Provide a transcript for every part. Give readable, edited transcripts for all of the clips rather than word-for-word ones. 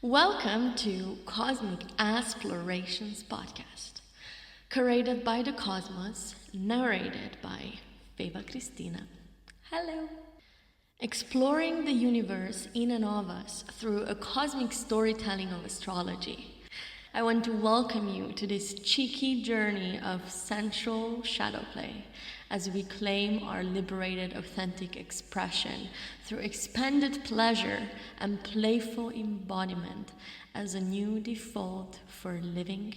Welcome to Cosmic Explorations podcast, curated by the cosmos, narrated by Feva Cristina. Hello. Exploring the universe in and of us through a cosmic storytelling of astrology. I want to welcome you to this cheeky journey of sensual shadow play as we claim our liberated authentic expression through expanded pleasure and playful embodiment as a new default for living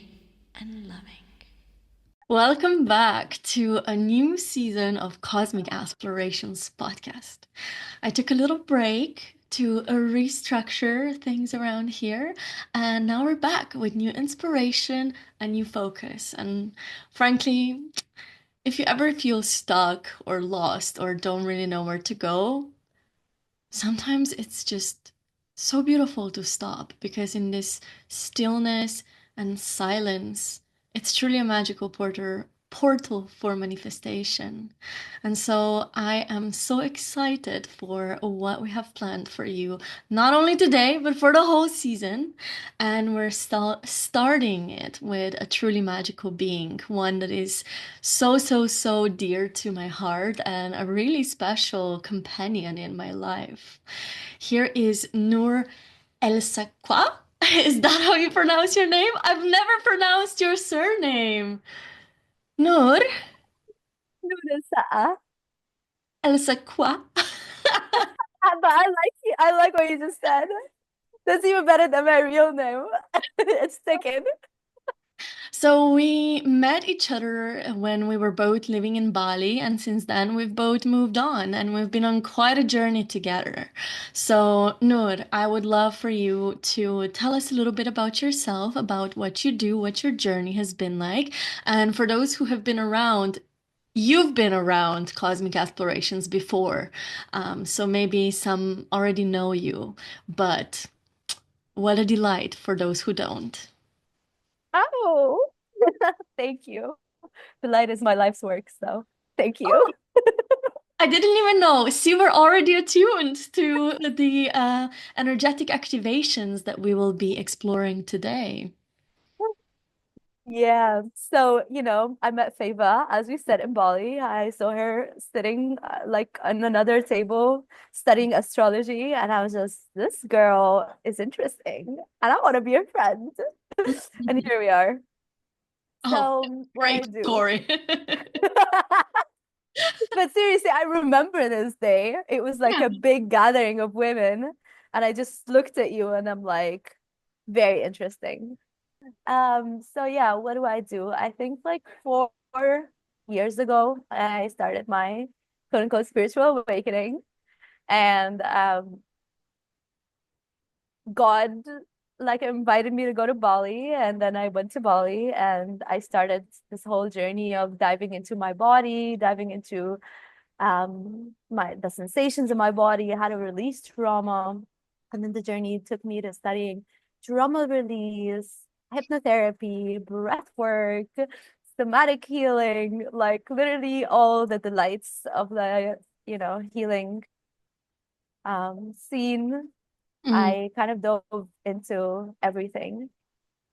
and loving. Welcome back to a new season of Cosmic Explorations podcast. I took a little break to restructure things around here, and now we're back with new inspiration and new focus. And frankly, if you ever feel stuck or lost or don't really know where to go, sometimes it's just so beautiful to stop, because in this stillness and silence, it's truly a magical portal for manifestation. And so I am so excited for what we have planned for you, not only today, but for the whole season. And we're starting it with a truly magical being, one that is so dear to my heart and a really special companion in my life. Here is Nour Elsaqa. Is that how you pronounce your name? I've never pronounced your surname. Nour Nour Elsaqa. Elsaqa. But I like what you just said. That's even better than my real name. It's sticking. So we met each other when we were both living in Bali, and since then we've both moved on and we've been on quite a journey together. So, Noor, I would love for you to tell us a little bit about yourself, about what you do, what your journey has been like. And for those who have been around, you've been around Cosmic Explorations before. So maybe some already know you, but what a delight for those who don't. Oh, thank you. The light is my life's work, so thank you. Oh, I didn't even know. See, we're already attuned to the energetic activations that we will be exploring today. Yeah. So, I met Feva, as we said, in Bali. I saw her sitting like on another table studying astrology, and I was just, this girl is interesting, and I want to be her friend. And here we are. Oh, So, what I great do. story. But seriously, I remember this day. It was like Yeah. a big gathering of women, and I just looked at you and I'm like, very interesting. So yeah, what do? I think like 4 years ago, I started my quote unquote spiritual awakening, and God like invited me to go to Bali, and then I went to Bali and I started this whole journey of diving into my body, diving into the sensations in my body, how to release trauma. And then the journey took me to studying trauma release, hypnotherapy, breathwork, somatic healing, like literally all the delights of the, healing scene. Mm, I kind of dove into everything.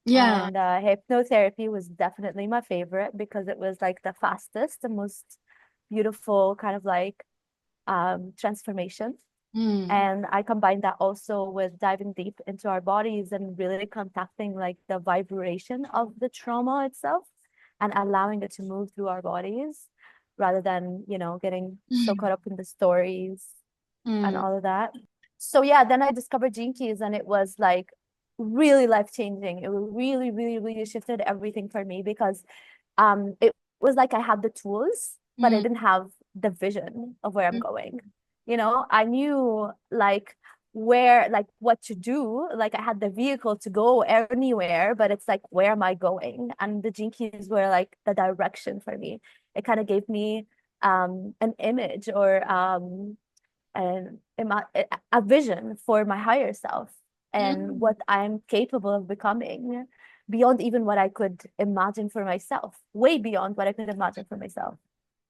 yeah. And hypnotherapy was definitely my favorite because it was like the fastest, the most beautiful kind of like transformation. Mm, And I combined that also with diving deep into our bodies and really contacting like the vibration of the trauma itself and allowing it to move through our bodies rather than, getting so mm, caught up in the stories and mm, all of that. So yeah, then I discovered Gene Keys and it was like really life changing. It really shifted everything for me because it was like I had the tools, but I mm, didn't have the vision of where I'm mm, going. I knew like where, like what to do. Like I had the vehicle to go anywhere, but it's like, where am I going? And the Gene Keys were like the direction for me. It kind of gave me an image or an a vision for my higher self and mm. what I'm capable of becoming beyond even what I could imagine for myself, way beyond what I could imagine for myself.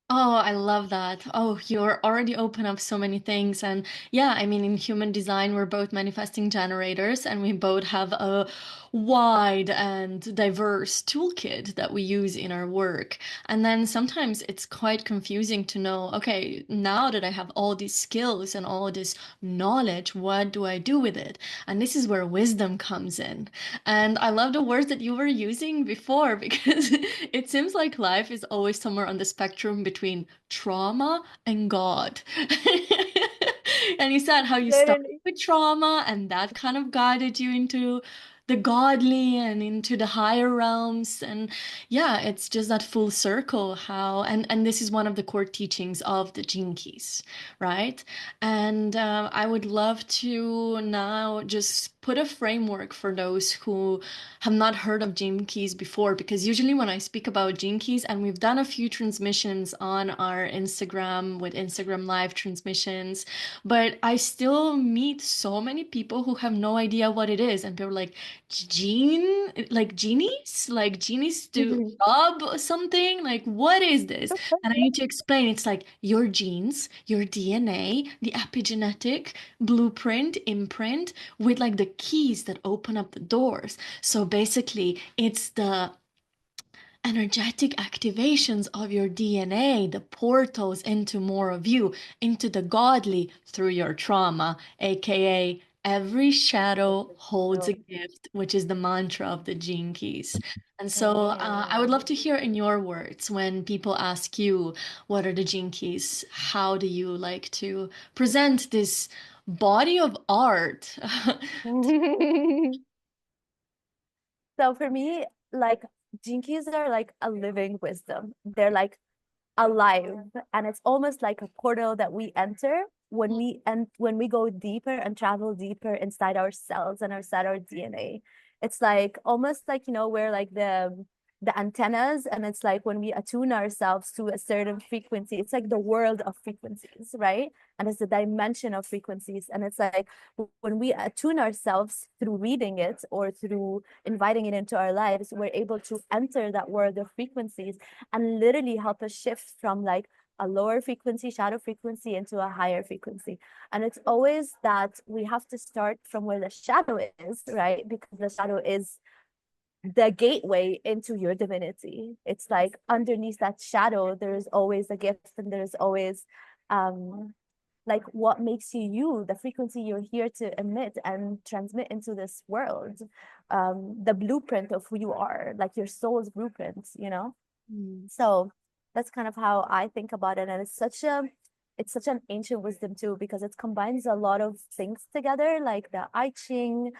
Oh, I love that. Oh, you're already open up so many things. And yeah, I mean, in human design, we're both manifesting generators and we both have a wide and diverse toolkit that we use in our work. And then sometimes it's quite confusing to know, okay, now that I have all these skills and all this knowledge, what do I do with it? And this is where wisdom comes in. And I love the words that you were using before because it seems like life is always somewhere on the spectrum between trauma and God. And you said how you started Literally. with trauma and that kind of guided you into the godly and into the higher realms. And yeah, it's just that full circle how, and this is one of the core teachings of the Gene Keys, right? And I would love to now just put a framework for those who have not heard of Gene Keys before, because usually when I speak about Gene Keys, and we've done a few transmissions on our Instagram with Instagram live transmissions, but I still meet so many people who have no idea what it is. And people are like, genies? Like genies do job or something? Like, what is this? And I need to explain it's like your genes, your DNA, the epigenetic blueprint, imprint with like the keys that open up the doors. So basically, it's the energetic activations of your DNA, the portals into more of you, into the godly through your trauma, aka every shadow holds a gift, which is the mantra of the Gene Keys. And so I would love to hear in your words when people ask you, what are the Gene Keys? How do you like to present this body of art? So for me, like jinkies are like a living wisdom. They're like alive, and it's almost like a portal that we enter when we go deeper and travel deeper inside ourselves and inside our DNA. It's like almost like, you know, we're like the antennas, and it's like when we attune ourselves to a certain frequency, it's like the world of frequencies, right? And it's a dimension of frequencies, and it's like when we attune ourselves through reading it or through inviting it into our lives, we're able to enter that world of frequencies and literally help us shift from like a lower frequency, shadow frequency, into a higher frequency. And it's always that we have to start from where the shadow is, right? Because the shadow is the gateway into your divinity. It's like underneath that shadow, there's always a gift, and there's always um like what makes you you, the frequency you're here to emit and transmit into this world, the blueprint of who you are, like your soul's blueprint, you know. Mm. So that's kind of how I think about it. And it's such an ancient wisdom too, because it combines a lot of things together, like the I Ching,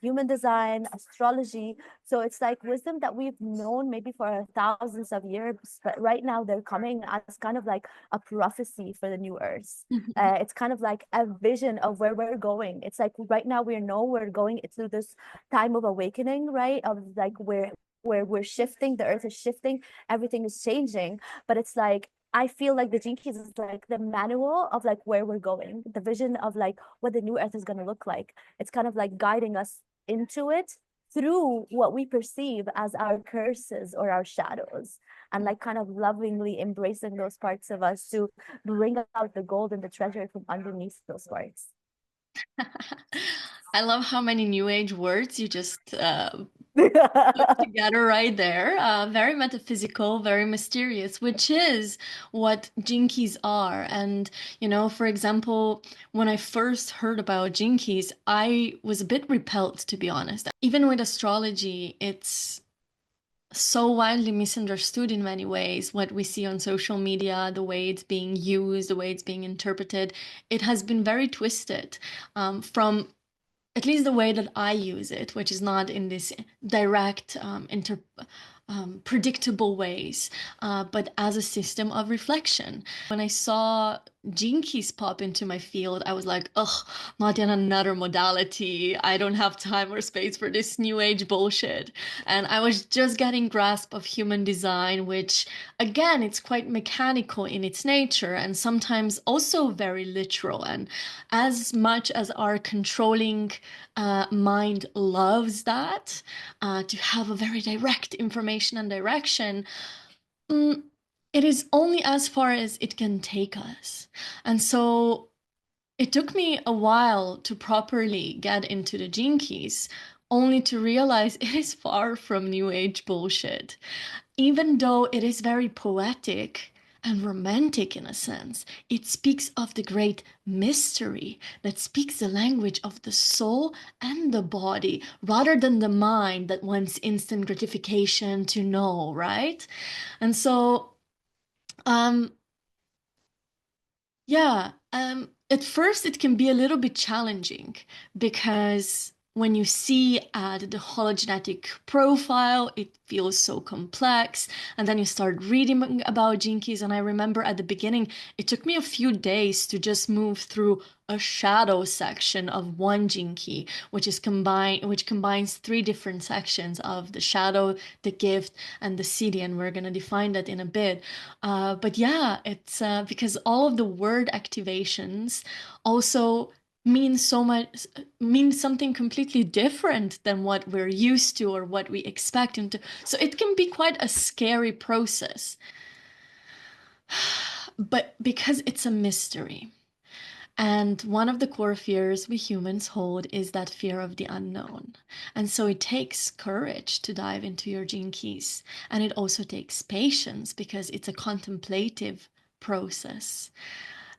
human design, astrology. So it's like wisdom that we've known maybe for thousands of years, but right now they're coming as kind of like a prophecy for the new earth. It's kind of like a vision of where we're going. It's like right now we know we're going through this time of awakening, right? Of like where we're shifting, the earth is shifting, everything is changing. But it's like I feel like the Gene Keys is like the manual of like where we're going, the vision of like what the new earth is going to look like. It's kind of like guiding us into it through what we perceive as our curses or our shadows, and like kind of lovingly embracing those parts of us to bring out the gold and the treasure from underneath those parts. I love how many new age words you just put together right there. Very metaphysical, very mysterious, which is what Jinkies are. And, you know, for example, when I first heard about Jinkies, I was a bit repelled, to be honest. Even with astrology, it's so widely misunderstood in many ways. What we see on social media, the way it's being used, the way it's being interpreted, it has been very twisted from at least the way that I use it, which is not in this direct, predictable ways, but as a system of reflection. When I saw Gene Keys pop into my field, I was like, ugh, not yet another modality. I don't have time or space for this new age bullshit. And I was just getting grasp of human design, which again, it's quite mechanical in its nature and sometimes also very literal. And as much as our controlling mind loves that, to have a very direct information and direction, mm, it is only as far as it can take us. And so it took me a while to properly get into the Gene Keys, only to realize it is far from New Age bullshit. Even though it is very poetic and romantic in a sense, it speaks of the great mystery that speaks the language of the soul and the body rather than the mind that wants instant gratification to know, right? And so, um, yeah, at first it can be a little bit challenging because when you see the hologenetic profile, it feels so complex. And then you start reading about gene keys. And I remember at the beginning, it took me a few days to just move through a shadow section of one gene key, which combines three different sections of the shadow, the gift, and the city. And we're gonna define that in a bit. But yeah, it's because all of the word activations also means something completely different than what we're used to or what we expect. And so it can be quite a scary process, but because it's a mystery. And one of the core fears we humans hold is that fear of the unknown. And so it takes courage to dive into your gene keys. And it also takes patience because it's a contemplative process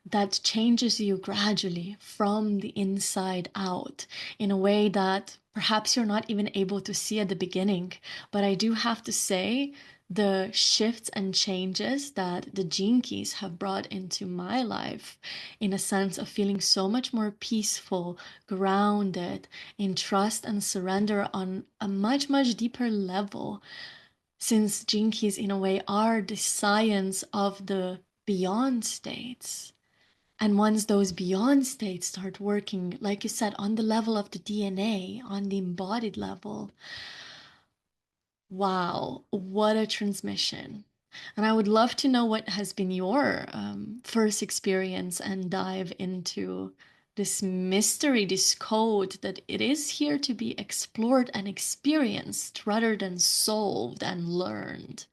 that changes you gradually from the inside out in a way that perhaps you're not even able to see at the beginning. But I do have to say, the shifts and changes that the gene keys have brought into my life, in a sense of feeling so much more peaceful, grounded, in trust and surrender on a much, much deeper level, since gene keys, in a way, are the science of the beyond states. And once those beyond states start working, like you said, on the level of the DNA, on the embodied level, wow, what a transmission. And I would love to know what has been your first experience and dive into this mystery, this code that it is here to be explored and experienced rather than solved and learned.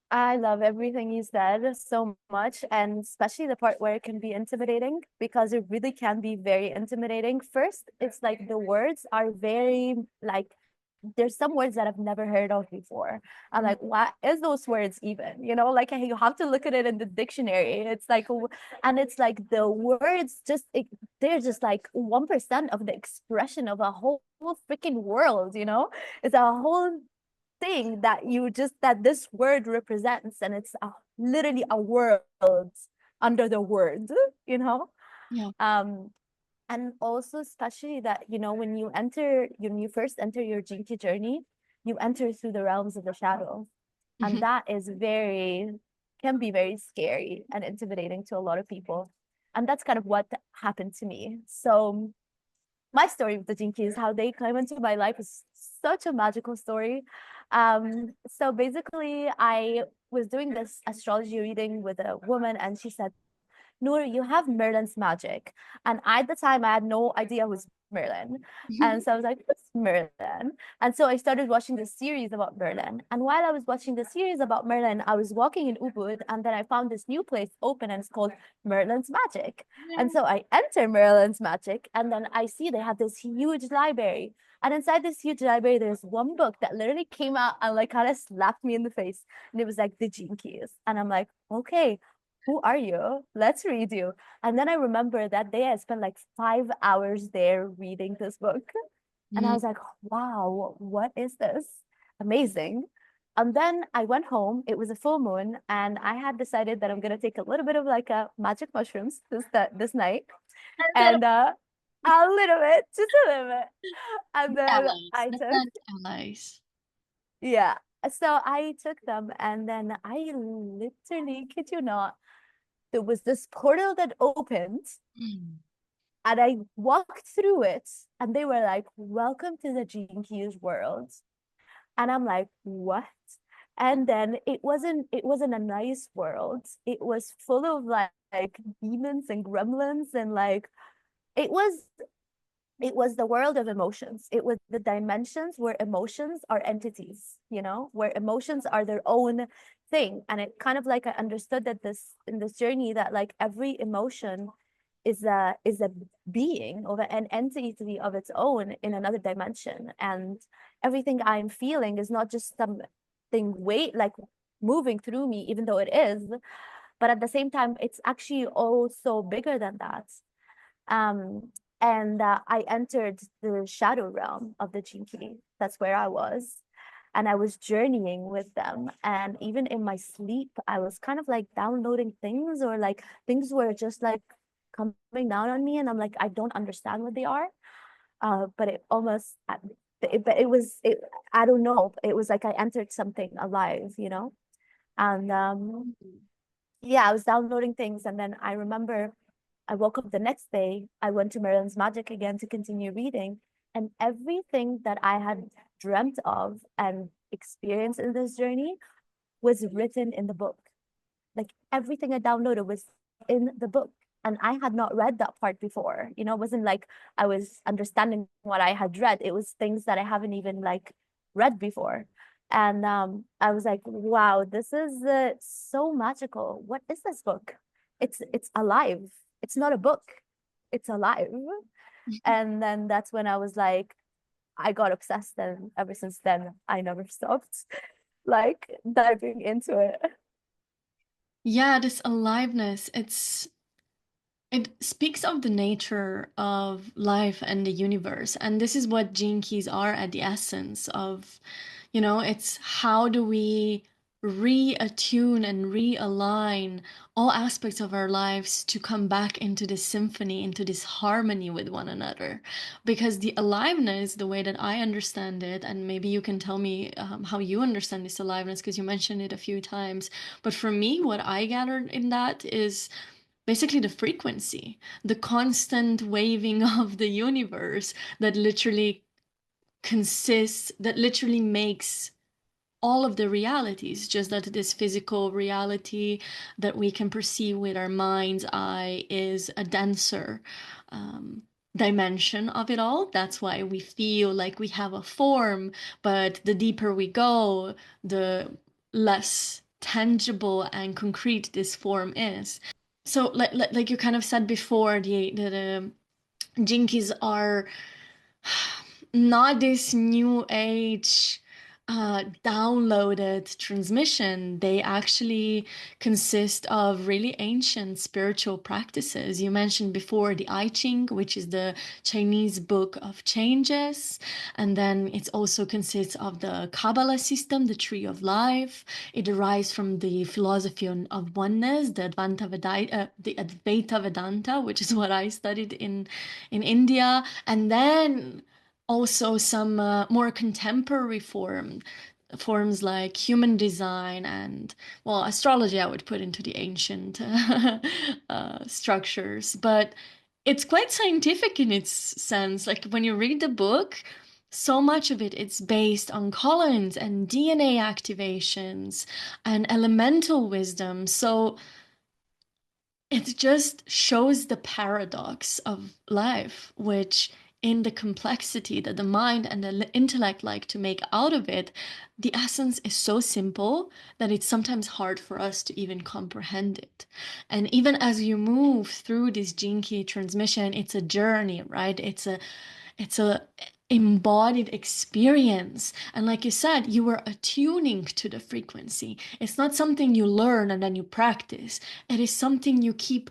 I love everything you said so much, and especially the part where it can be intimidating because it really can be very intimidating. First, it's like the words are very like there's some words that I've never heard of before. I'm like, what is those words even? You know, like you have to look at it in the dictionary. It's like, and it's like the words they're just like 1% of the expression of a whole freaking world. You know, it's a whole thing that this word represents, and it's literally a world under the word. You know, Yeah. um and also especially that when you first enter your jinki journey, you enter through the realms of the shadow, and Mhm. that is very can be very scary and intimidating to a lot of people, and that's kind of what happened to me. So my story with the jinki is how they came into my life is such a magical story. So basically I was doing this astrology reading with a woman, and she said, Nour, you have Merlin's magic. And at the time, I had no idea who's Merlin. And so I was like, what's Merlin? And so I started watching this series about Merlin. And while I was watching the series about Merlin, I was walking in Ubud, and then I found this new place open, and it's called Merlin's Magic. And so I enter Merlin's Magic, and then I see they have this huge library. And inside this huge library, there's one book that literally came out and like kind of slapped me in the face. And it was like the Gene Keys. And I'm like, okay, who are you? Let's read you. And then I remember that day I spent like 5 hours there reading this book. And I Mm. was like, wow, what is this? Amazing. And then I went home. It was a full moon, and I had decided that I'm gonna take a little bit of like a magic mushrooms this night. And a little bit, just a little bit. And then Allies. I That's took, not allies. yeah. So I took them, and then I literally kid you not, there was this portal that opened, Mm. and I walked through it, and they were like, welcome to the Gene Keys world. And I'm like, what? And then it wasn't a nice world. It was full of like demons and gremlins, and like it was it was the world of emotions. It was the dimensions where emotions are entities, where emotions are their own thing. And it kind of like I understood that in this journey that like every emotion is a being or an entity of its own in another dimension. And everything I'm feeling is not just something like moving through me, even though it is, but at the same time, it's actually also bigger than that. Um, and I entered the shadow realm of the Chinky. That's where I was. And I was journeying with them. And even in my sleep, I was kind of like downloading things, or like things were just like coming down on me. And I'm like, I don't understand what they are. But it almost, but I don't know. It was like I entered something alive, And yeah, I was downloading things. And then I remember I woke up the next day, I went to Marilyn's Magic again to continue reading, and everything that I had dreamt of and experienced in this journey was written in the book. Like everything I downloaded was in the book. And I had not read that part before. It wasn't like I was understanding what I had read. It was things that I haven't even like read before. And I was like, wow, this is so magical. What is this book? It's alive. It's not a book. It's alive. And then that's when I was like, I got obsessed, and ever since then I never stopped like diving into it. Yeah, this aliveness, it speaks of the nature of life and the universe. And this is what gene keys are at the essence of, it's how do we reattune and realign all aspects of our lives to come back into this symphony, into this harmony with one another. Because the aliveness, the way that I understand it, and maybe you can tell me how you understand this aliveness, because you mentioned it a few times. But for me, what I gathered in that is basically the frequency, the constant waving of the universe that literally makes all of the realities, just that this physical reality that we can perceive with our mind's eye is a denser dimension of it all. That's why we feel like we have a form, but the deeper we go, the less tangible and concrete this form is. So, like you kind of said before, the Jinkies are not this new age downloaded transmission. They actually consist of really ancient spiritual practices. You mentioned before the I Ching, which is the Chinese book of changes. And then it also consists of the Kabbalah system, the tree of life. It derives from the philosophy of oneness, the Advaita Vedanta, which is what I studied in India. And then also some more contemporary forms like human design and, well, astrology I would put into the ancient structures. But it's quite scientific in its sense. Like when you read the book, so much of it's based on colons and DNA activations and elemental wisdom. So it just shows the paradox of life, which in the complexity that the mind and the intellect like to make out of it, the essence is so simple that it's sometimes hard for us to even comprehend it. And even as you move through this gene key transmission, it's a journey, right? It's a embodied experience. And like you said, you were attuning to the frequency. It's not something you learn and then you practice. It is something you keep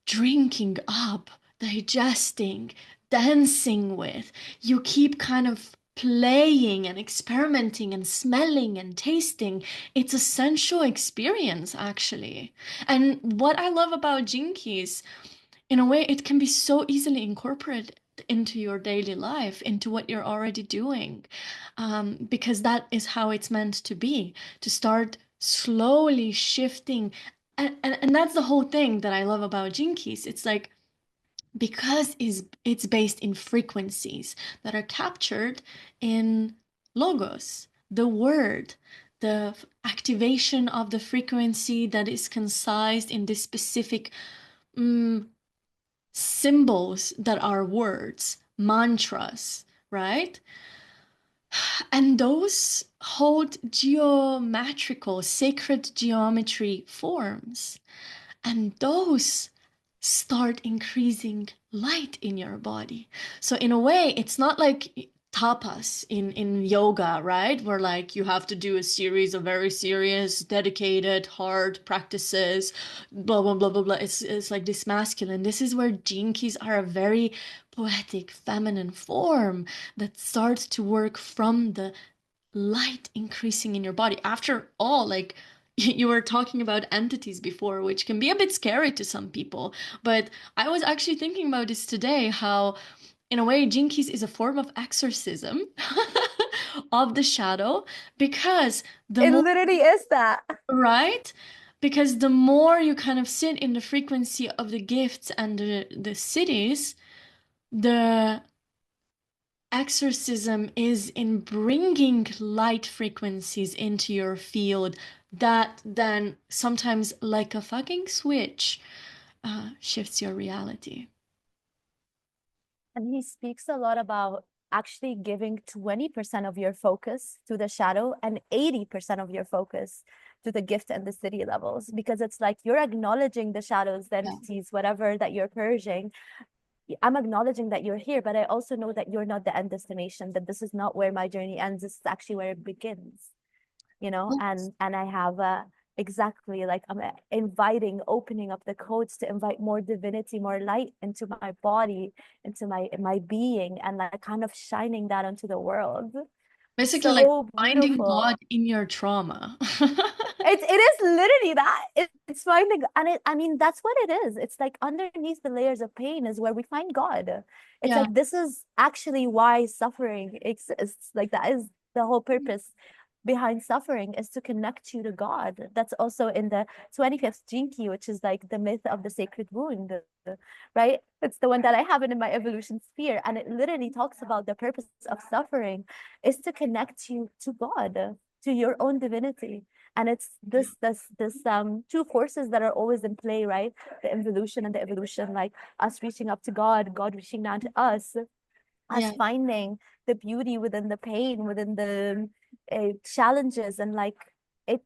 drinking up, digesting, dancing with. You keep kind of playing and experimenting and smelling and tasting. It's a sensual experience, actually. And what I love about Jinkies, in a way, it can be so easily incorporated into your daily life, into what you're already doing, because that is how it's meant to be, to start slowly shifting. And that's the whole thing that I love about Jinkies. It's like, because it's based in frequencies that are captured in logos, the word, the activation of the frequency that is concised in this specific symbols that are words, mantras, right? And those hold geometrical, sacred geometry forms. And those start increasing light in your body. So in a way, it's not like tapas in yoga, right? Where like you have to do a series of very serious, dedicated, hard practices, blah blah blah blah blah. It's like this masculine. This is where gene keys are a very poetic, feminine form that starts to work from the light increasing in your body. After all, like you were talking about entities before, which can be a bit scary to some people. But I was actually thinking about this today, how in a way Jinkies is a form of exorcism of the shadow, because the It more, literally is that. right? Because the more you kind of sit in the frequency of the gifts and the cities, the exorcism is in bringing light frequencies into your field that then sometimes, like a fucking switch, shifts your reality. And he speaks a lot about actually giving 20% of your focus to the shadow and 80% of your focus to the gift and the city levels, because it's like you're acknowledging the shadows, the Yeah. entities, whatever that you're purging. I'm acknowledging that you're here, but I also know that you're not the end destination, that this is not where my journey ends. This is actually where it begins, you know. And I have exactly, like, I'm inviting, opening up the codes to invite more divinity, more light into my body, into my being, and like kind of shining that onto the world. Basically, like So finding beautiful. God in your trauma. It is literally that. It's finding, and I mean, that's what it is. It's like underneath the layers of pain is where we find God. It's Yeah. like this is actually why suffering exists. Like that is the whole purpose behind suffering, is to connect you to God. That's also in the 25th Jinki, which is like the myth of the sacred wound, right? It's the one that I have in my evolution sphere. And it literally talks about the purpose of suffering is to connect you to God, to your own divinity. And it's this two forces that are always in play, right? The involution and the evolution, like us reaching up to God, God reaching down to us Yeah. finding the beauty within the pain, within the challenges, and like it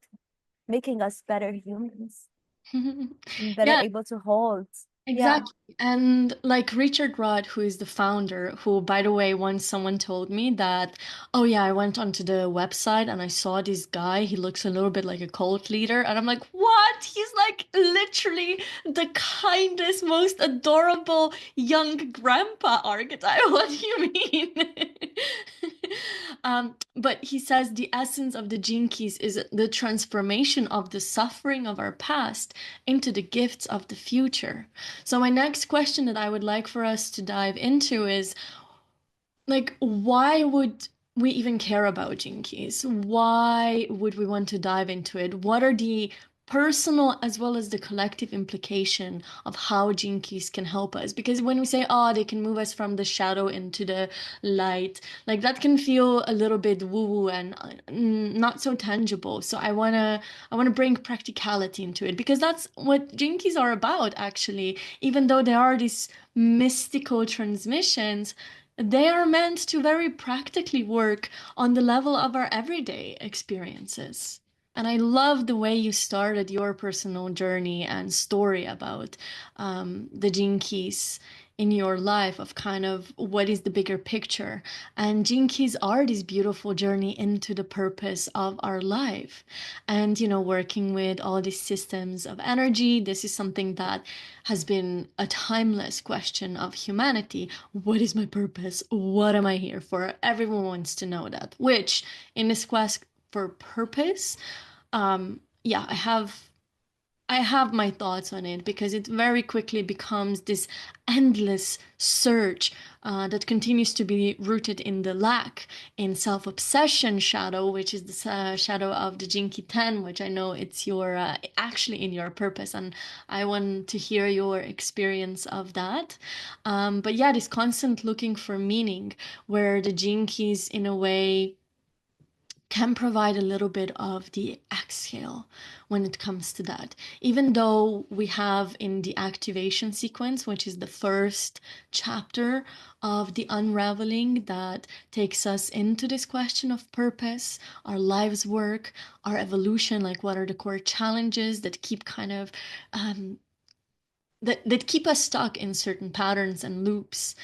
making us better humans, better Yeah. able to hold. Yeah. Exactly. And like Richard Rudd, who is the founder, who, by the way, once someone told me that, oh yeah, I went onto the website and I saw this guy, he looks a little bit like a cult leader. And I'm like, what? He's like literally the kindest, most adorable young grandpa archetype. What do you mean? But he says the essence of the Gene Keys is the transformation of the suffering of our past into the gifts of the future. So my next question that I would like for us to dive into is like, why would we even care about gene keys? Why would we want to dive into it? What are the personal as well as the collective implication of how gene keys can help us? Because when we say, oh, they can move us from the shadow into the light, like that can feel a little bit woo-woo and not so tangible. So I want to bring practicality into it, because that's what gene keys are about, actually. Even though they are these mystical transmissions, they are meant to very practically work on the level of our everyday experiences. And I love the way you started your personal journey and story about the gene keys in your life, of kind of what is the bigger picture. And gene keys are this beautiful journey into the purpose of our life. And, working with all these systems of energy, this is something that has been a timeless question of humanity. What is my purpose? What am I here for? Everyone wants to know that, which in this quest for purpose, yeah, I have my thoughts on it, because it very quickly becomes this endless search that continues to be rooted in the lack, in self-obsession shadow, which is the shadow of the Jinki 10, which I know it's your actually in your purpose, and I want to hear your experience of that. But yeah, this constant looking for meaning, where the Jinkis, in a way, can provide a little bit of the exhale when it comes to that. Even though we have in the activation sequence, which is the first chapter of the unraveling that takes us into this question of purpose, our life's work, our evolution, like what are the core challenges that keep kind of that keep us stuck in certain patterns and loops,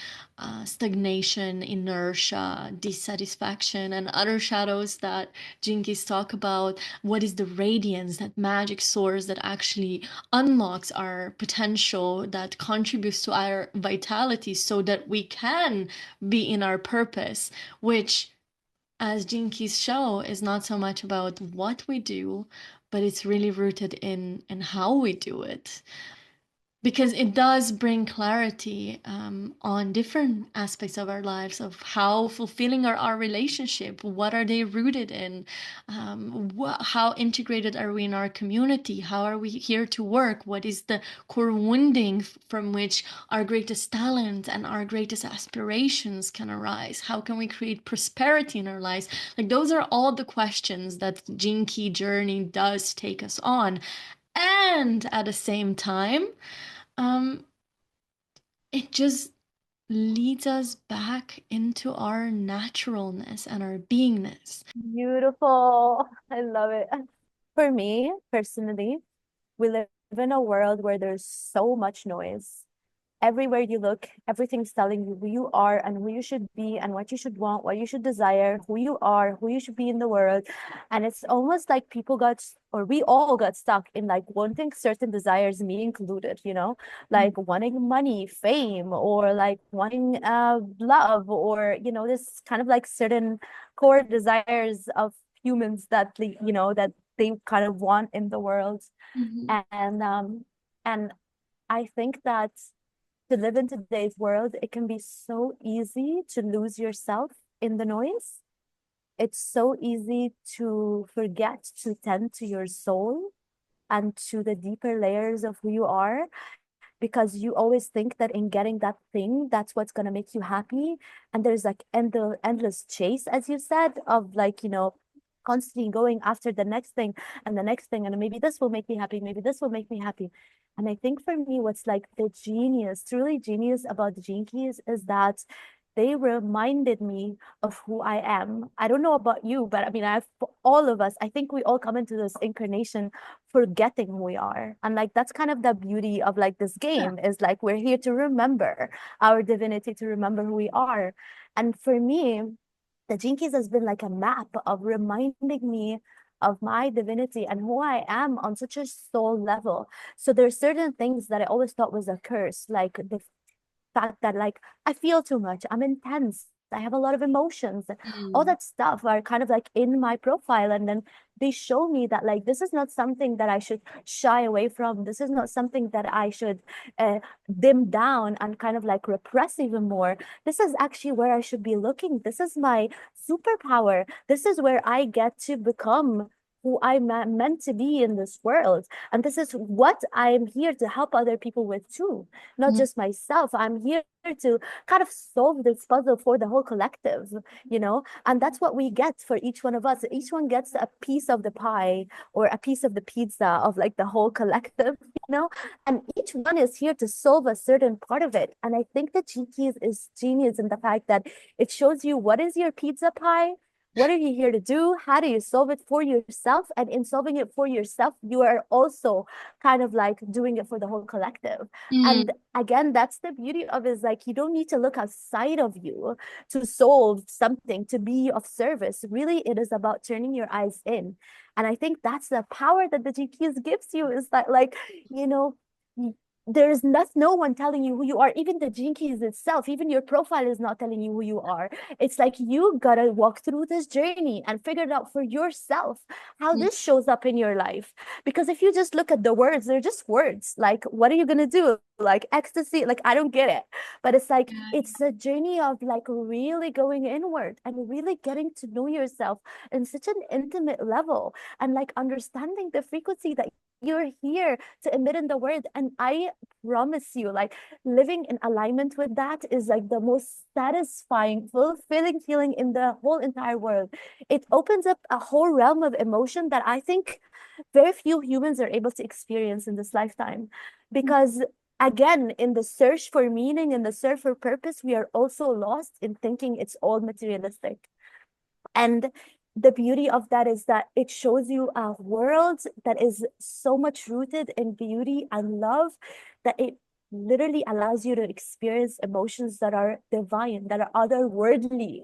stagnation, inertia, dissatisfaction, and other shadows that Jinkies talk about. What is the radiance, that magic source that actually unlocks our potential, that contributes to our vitality so that we can be in our purpose, which, as Jinkies show, is not so much about what we do, but it's really rooted in how we do it, because it does bring clarity on different aspects of our lives, of how fulfilling are our relationship, what are they rooted in, how integrated are we in our community, how are we here to work, what is the core wounding from which our greatest talent and our greatest aspirations can arise, how can we create prosperity in our lives. Like, those are all the questions that Jinky journey does take us on. And at the same time, um, it just leads us back into our naturalness and our beingness. Beautiful. I love it. For me, personally, we live in a world where there's so much noise. Everywhere you look, everything's telling you who you are and who you should be and what you should want, what you should desire, who you are, who you should be in the world. And it's almost like people got, or we all got stuck in like wanting certain desires, me included, like wanting money, fame, or like wanting love, or, this kind of like certain core desires of humans that, that they kind of want in the world. Mhm. And I think that to live in today's world, it can be so easy to lose yourself in the noise. It's so easy to forget to tend to your soul and to the deeper layers of who you are, because you always think that in getting that thing, that's what's going to make you happy. And there's like endless chase, as you said, of like, constantly going after the next thing and the next thing. And maybe this will make me happy. Maybe this will make me happy. And I think for me, what's like the genius, truly genius about the Gene Keys is that they reminded me of who I am. I don't know about you, but I mean, all of us, I think we all come into this incarnation forgetting who we are. And like, that's kind of the beauty of like this game, is like, we're here to remember our divinity, to remember who we are. And for me, the Gene Keys has been like a map of reminding me of my divinity and who I am on such a soul level. So there's certain things that I always thought was a curse, like the fact that like I feel too much, I'm intense, I have a lot of emotions, all Mm. that stuff are kind of like in my profile. And then they show me that like this is not something that I should shy away from. This is not something that I should uh, dim down and kind of like repress even more. This is actually where I should be looking. This is my superpower. This is where I get to become who I'm meant to be in this world. And this is what I'm here to help other people with too, not Mm. just myself. I'm here to kind of solve this puzzle for the whole collective. And that's what we get for each one of us. Each one gets a piece of the pie or a piece of the pizza of like the whole collective. And each one is here to solve a certain part of it. And I think that G-Keys is genius in the fact that it shows you what is your pizza pie. What are you here to do? How do you solve it for yourself? And in solving it for yourself, you are also kind of like doing it for the whole collective. And Mm. again, that's the beauty of it, is like you don't need to look outside of you to solve something, to be of service. Really, it is about turning your eyes in. And I think that's the power that the GPs gives you, is that like, you know, there's no one telling you who you are. Even the gene keys itself, even your profile is not telling you who you are. It's like you gotta walk through this journey and figure it out for yourself how Mm. this shows up in your life. Because if you just look at the words, they're just words. Like, what are you gonna do? Like ecstasy? Like, I don't get it. But it's like it's a journey of like really going inward and really getting to know yourself in such an intimate level, and like understanding the frequency that you're here to emit in the world. And I promise you, like, living in alignment with that is like the most satisfying, fulfilling feeling in the whole entire world. It opens up a whole realm of emotion that I think very few humans are able to experience in this lifetime. Because again, in the search for meaning, in the search for purpose, we are also lost in thinking it's all materialistic. And the beauty of that is that it shows you a world that is so much rooted in beauty and love that it literally allows you to experience emotions that are divine, that are otherworldly,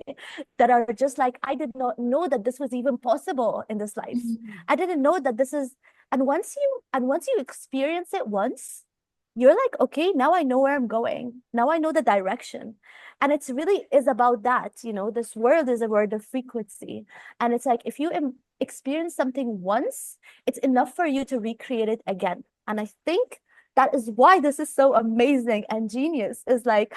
that are just like, I did not know that this was even possible in this life. Mm. I didn't know that this is, and once you experience it once, you're like, okay, now I know where I'm going. Now I know the direction. And it's really is about that, you know, this world is a world of frequency. And it's like, if you experience something once, it's enough for you to recreate it again. And I think that is why this is so amazing and genius, is like,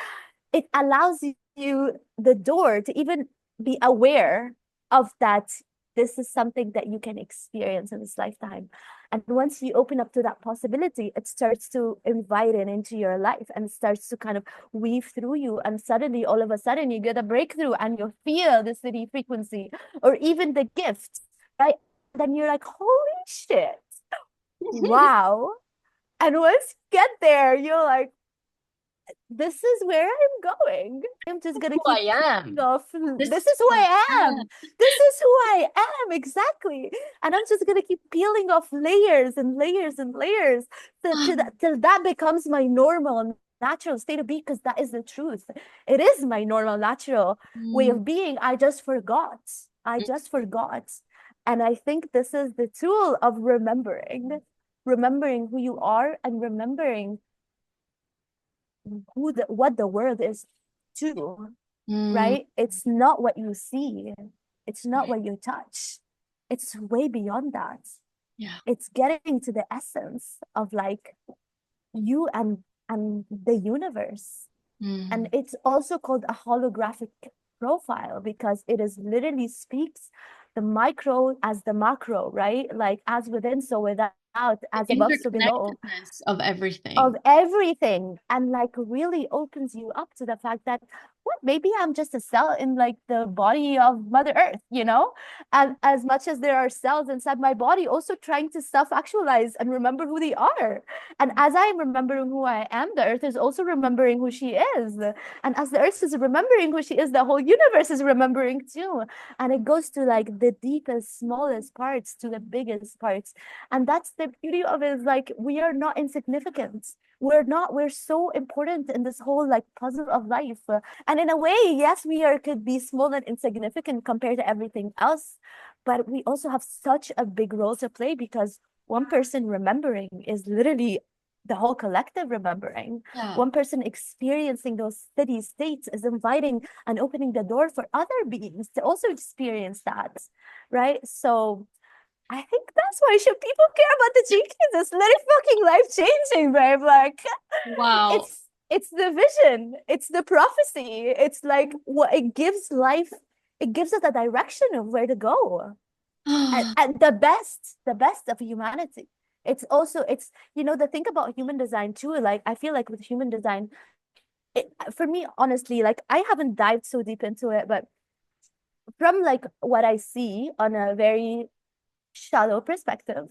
it allows you the door to even be aware of that this is something that you can experience in this lifetime. And once you open up to that possibility, it starts to invite it into your life and starts to kind of weave through you. And suddenly, all of a sudden, you get a breakthrough and you feel the city frequency or even the gift, right? Then you're like, holy shit, wow. And once you get there, you're like, this is where I'm going. I'm just gonna Who I keep peeling am. off. This This is is who who I I am. am. This is who I am, exactly. And I'm just gonna keep peeling off layers and layers and layers till that becomes my normal, natural state of being, because that is the truth. It is my normal, natural way Mm. of being. I just forgot. I just forgot. And I think this is the tool of remembering who you are and remembering what the world is too, Mm. right? It's not what you see, it's not what you touch, it's way beyond that. Yeah. It's getting to the essence of like you and the universe. And Mm. it's also called a holographic profile because it is literally speaks the micro as the macro, right? Like as within, so without, The as above, so below, interconnectedness of of everything. everything, and like really opens you up to the fact that what, maybe I'm just a cell in like the body of Mother Earth, you know. And as much as there are cells inside my body also trying to self-actualize and remember who they are, and as I am remembering who I am, the earth is also remembering who she is, and as the earth is remembering who she is, the whole universe is remembering too. And it goes to like the deepest, smallest parts to the biggest parts. And that's the beauty of it, is like we are not insignificant. We're not, we're so important in this whole like puzzle of life. And in a way, yes, we are could be small and insignificant compared to everything else, but we also have such a big role to play because one person remembering is literally the whole collective remembering. Yeah. One person experiencing those steady states is inviting and opening the door for other beings to also experience that, right? So I think that's why should people care about the GQs? It's literally fucking life changing, babe. Like Wow. it's the vision, it's the prophecy. It's like what it gives life. It gives us a direction of where to go, and the best of humanity. It's also it's you know the thing about human design too. Like I feel like with human design, for me honestly, like I haven't dived so deep into it, but from like what I see on a very shallow perspective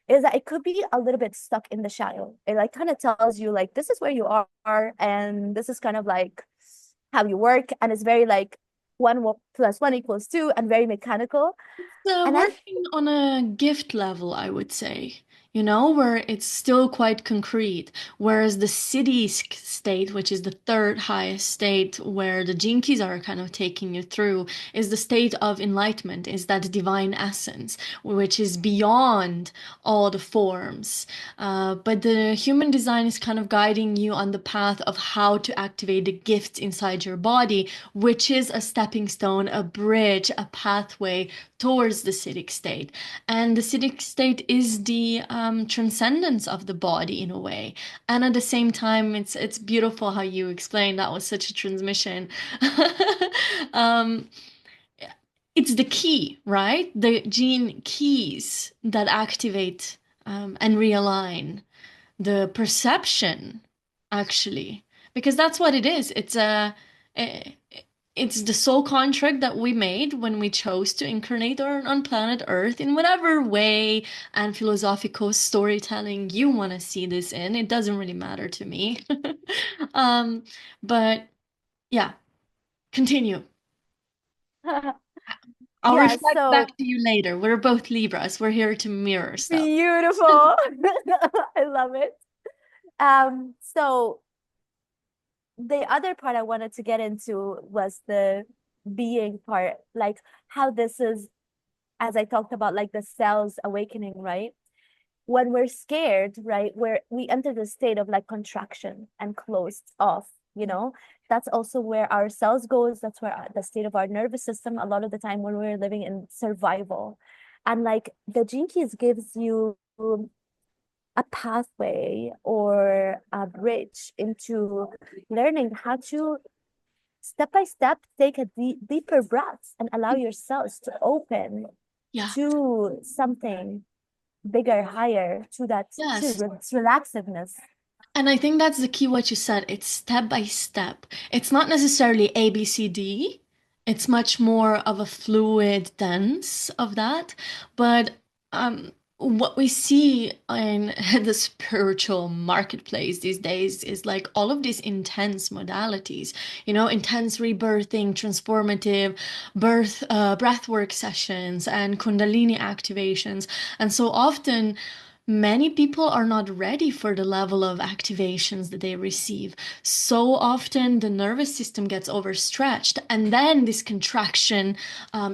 is that it could be a little bit stuck in the shadow. It like kind of tells you like this is where you are and this is kind of like how you work, and it's very like plus one equals two and very mechanical. And I Working on a gift level, I would say, where it's still quite concrete. Whereas the state, which is the third highest state, where the gene keys are kind of taking you through, is the state of enlightenment, is that divine essence, which is beyond all the forms. But the human design is kind of guiding you on the path of how to activate the gifts inside your body, which is a stepping stone, a bridge, a pathway towards the Siddhic state. And the Siddhic state is the transcendence of the body in a way. And at the same time, it's beautiful how you explained that was such a transmission. um, it's the key, right? The gene keys that activate and realign the perception, actually, because that's what it is. Eh, it's the soul contract that we made when we chose to incarnate on planet Earth in whatever way and philosophical storytelling you want to see this in. It doesn't really matter to me. um, but yeah, continue. I'll Yeah, reflect back so to you later. We're both Libras. We're here to mirror stuff. beautiful. I love it. So the other part I wanted to get into was the being part, like how this is, as I talked about, like the cells awakening, right? When we're scared, right, where we enter the state of like contraction and closed off, that's also where our cells goes. That's where the state of our nervous system, a lot of the time when we're living in survival. And like the Gene Keys gives you a pathway or a bridge into learning how to step by step take a deeper breath and allow your cells to open Yeah. to something bigger, higher, to that to Yes. relaxedness. And I think that's the key what you said. It's step by step. It's not necessarily A, B, C, D. It's much more of a fluid dance of that. But what we see in the spiritual marketplace these days is like all of these intense modalities, intense rebirthing, transformative breathwork sessions and Kundalini activations. And so often, many people are not ready for the level of activations that they receive. So often the nervous system gets overstretched, and then this contraction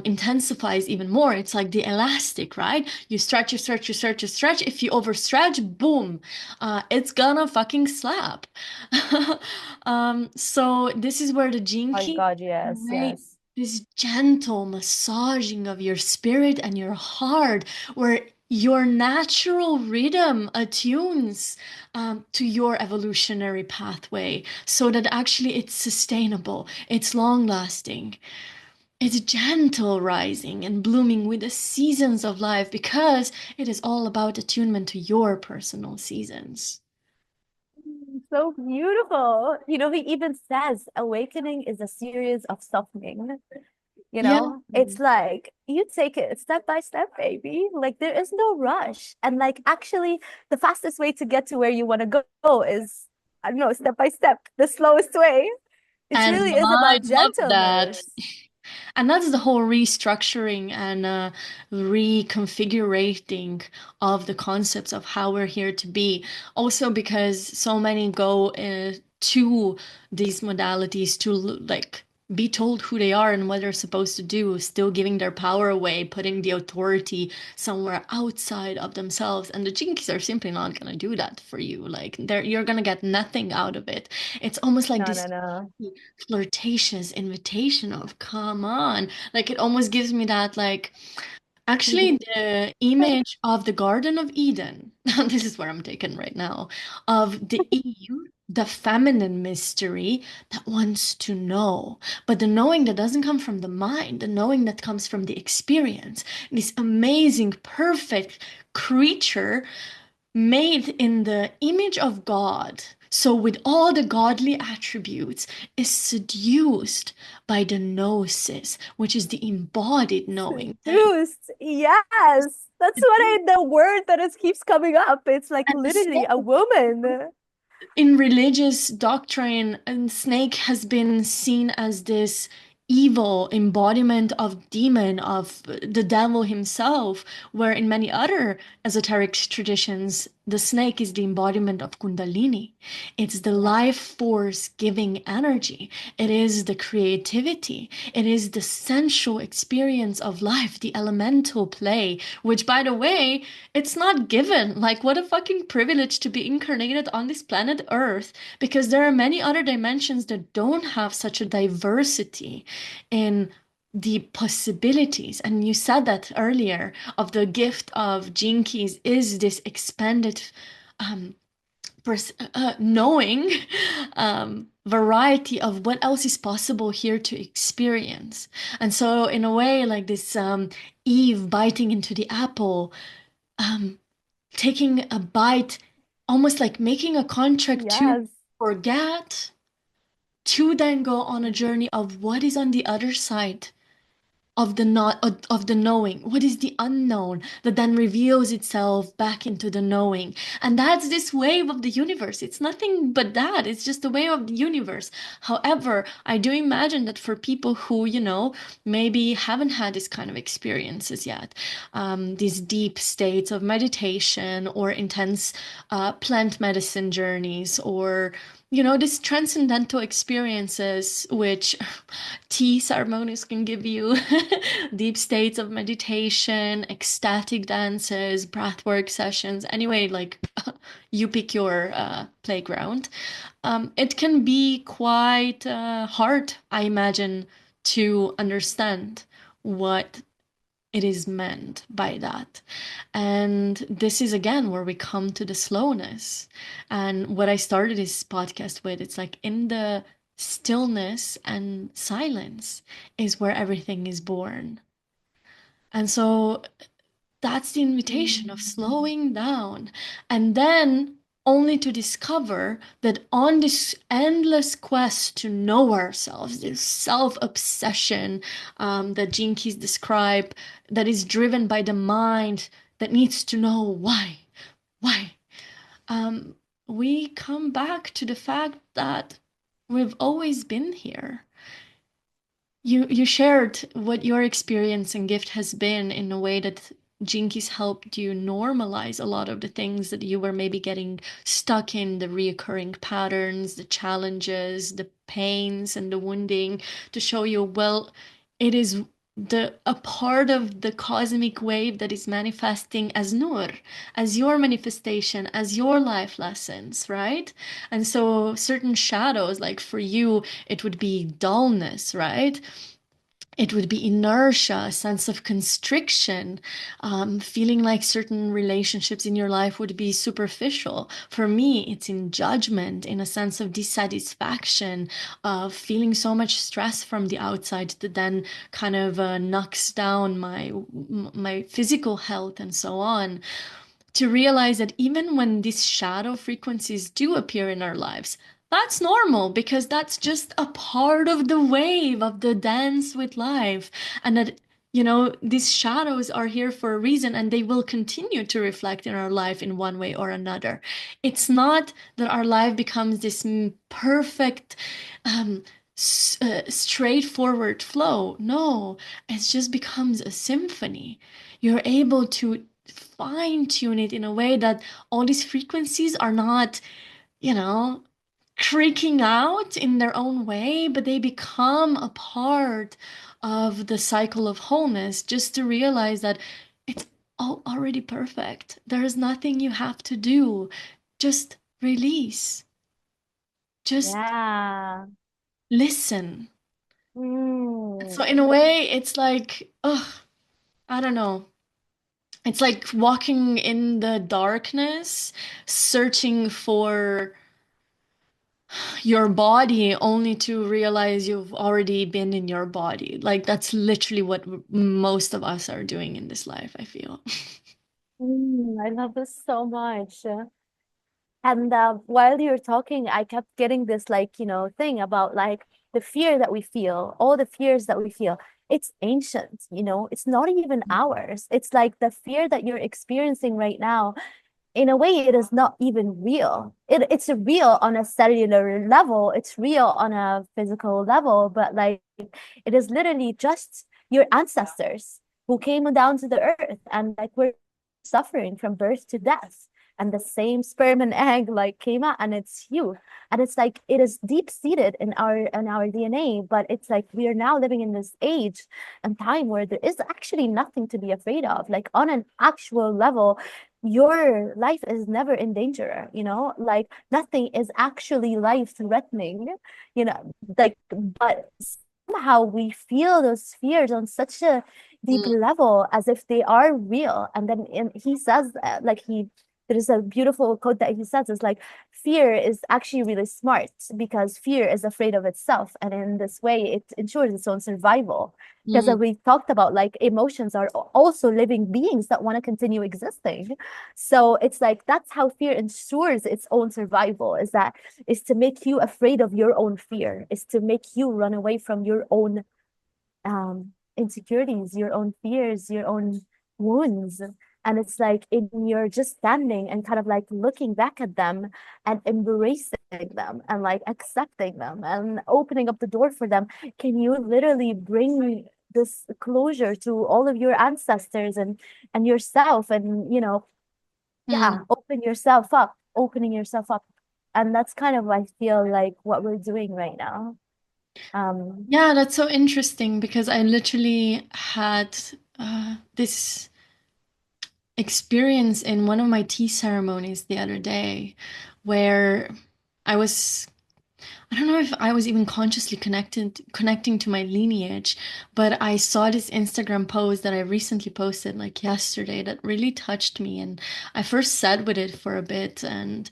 intensifies even more. It's like the elastic, right? You stretch, you stretch, you stretch, you stretch. If you overstretch, boom, it's gonna fucking slap. So this is where the gene Oh key, God, yes, right? yes. This gentle massaging of your spirit and your heart, where your natural rhythm attunes to your evolutionary pathway so that actually it's sustainable, it's long lasting, it's gentle rising and blooming with the seasons of life because it is all about attunement to your personal seasons. So beautiful. He even says awakening is a series of softening. Yeah. It's like you take it step by step, baby. Like there is no rush. And like actually the fastest way to get to where you want to go is, I don't know, step by step, the slowest way. It And really is I about love that. gentleness. And that's the whole restructuring and reconfigurating of the concepts of how we're here to be. Also, because so many go to these modalities to like be told who they are and what they're supposed to do, still giving their power away, putting the authority somewhere outside of themselves. And the jinkies are simply not going to do that for you. Like, you're going to get nothing out of it. It's almost like No, no, this no. flirtatious invitation of come on, like it almost gives me that, like, actually the image of the Garden of Eden. This is where I'm taken right now, of the Eve, the feminine mystery that wants to know, but the knowing that doesn't come from the mind, the knowing that comes from the experience, this amazing perfect creature made in the image of God, so with all the godly attributes, is seduced by the gnosis, which is the embodied knowing. Seduced. Yes. That's what the word that is keeps coming up. It's like And the literally a snake, woman. in religious doctrine, and snake has been seen as this evil embodiment of demon, of the devil himself, where in many other esoteric traditions the snake is the embodiment of kundalini. It's the life force giving energy. It is the creativity. It is the sensual experience of life, the elemental play, which, by the way, it's not given. Like, what a fucking privilege to be incarnated on this planet Earth, because there are many other dimensions that don't have such a diversity in the possibilities. And you said that earlier, of the gift of Gene Keys is this expanded um, knowing, variety of what else is possible here to experience. And so, in a way, like this Eve biting into the apple, um, taking a bite, almost like making a contract to Yes. forget, to then go on a journey of what is on the other side of the not of the knowing, what is the unknown that then reveals itself back into the knowing. And that's this wave of the universe. It's nothing but that. It's just the wave of the universe. However, I do imagine that for people who, maybe haven't had this kind of experiences yet, these deep states of meditation or intense plant medicine journeys, or these transcendental experiences, which tea ceremonies can give you, deep states of meditation, ecstatic dances, breathwork sessions. Anyway, like you pick your playground. It can be quite hard, I imagine, to understand what it is meant by that. And this is again where we come to the slowness. And what I started this podcast with, it's like in the stillness and silence is where everything is born. And so that's the invitation of Mm. slowing down, and then only to discover that on this endless quest to know ourselves, this self obsession that Gene Keys describe, that is driven by the mind that needs to know why. Um, we come back to the fact that we've always been here. You shared what your experience and gift has been in a way that Jinkies helped you normalize a lot of the things that you were maybe getting stuck in, the reoccurring patterns, the challenges, the pains and the wounding, to show you, well, it is a part of the cosmic wave that is manifesting as Nour, as your manifestation, as your life lessons, right? And so certain shadows, like for you, it would be dullness, right? It would be inertia, a sense of constriction, feeling like certain relationships in your life would be superficial. For me, it's in judgment, in a sense of dissatisfaction, of feeling so much stress from the outside that then kind of knocks down my physical health and so on. To realize that even when these shadow frequencies do appear in our lives, that's normal, because that's just a part of the wave of the dance with life. And that, these shadows are here for a reason, and they will continue to reflect in our life in one way or another. It's not that our life becomes this perfect, um, straightforward flow. No, it just becomes a symphony. You're able to fine tune it in a way that all these frequencies are not, you know, creaking out in their own way, but they become a part of the cycle of wholeness, just to realize that it's all already perfect. There is nothing you have to do. Just release. Just Yeah. listen. So Mm. in a way, it's like, oh, I don't know. It's like walking in the darkness, searching for your body, only to realize you've already been in your body. Like that's literally what most of us are doing in this life, I feel. I love this so much. And while you were talking, I kept getting this like, thing about like the fear that we feel, all the fears that we feel. It's ancient, it's not even ours. It's like the fear that you're experiencing right now, in a way, it is not even real. It's real on a cellular level, it's real on a physical level, but like it is literally just your ancestors who came down to the earth and like we're suffering from birth to death. And the same sperm and egg like came out and it's you. And it's like it is deep seated in our DNA, but it's like we are now living in this age and time where there is actually nothing to be afraid of. Like on an actual level, your life is never in danger, like nothing is actually life threatening, like, but somehow we feel those fears on such a deep Mm, level as if they are real. And then he says, like, he there's a beautiful quote that he says, is like, fear is actually really smart because fear is afraid of itself, and in this way it ensures its own survival. Because Mm, we talked about, like, emotions are also living beings that want to continue existing. So it's like that's how fear ensures its own survival, is to make you afraid of your own fear, is to make you run away from your own insecurities, your own fears, your own wounds. And it's like, in you're just standing and kind of like looking back at them and embracing them and like accepting them and opening up the door for them, can you literally bring this closure to all of your ancestors and yourself, and yeah, mm. opening yourself up. And that's kind of, I feel like, what we're doing right now. um Yeah, that's so interesting because I literally had this experience in one of my tea ceremonies the other day where I was I don't know if I was even consciously connecting to my lineage, but I saw this Instagram post that I recently posted like yesterday that really touched me, and I first sat with it for a bit, and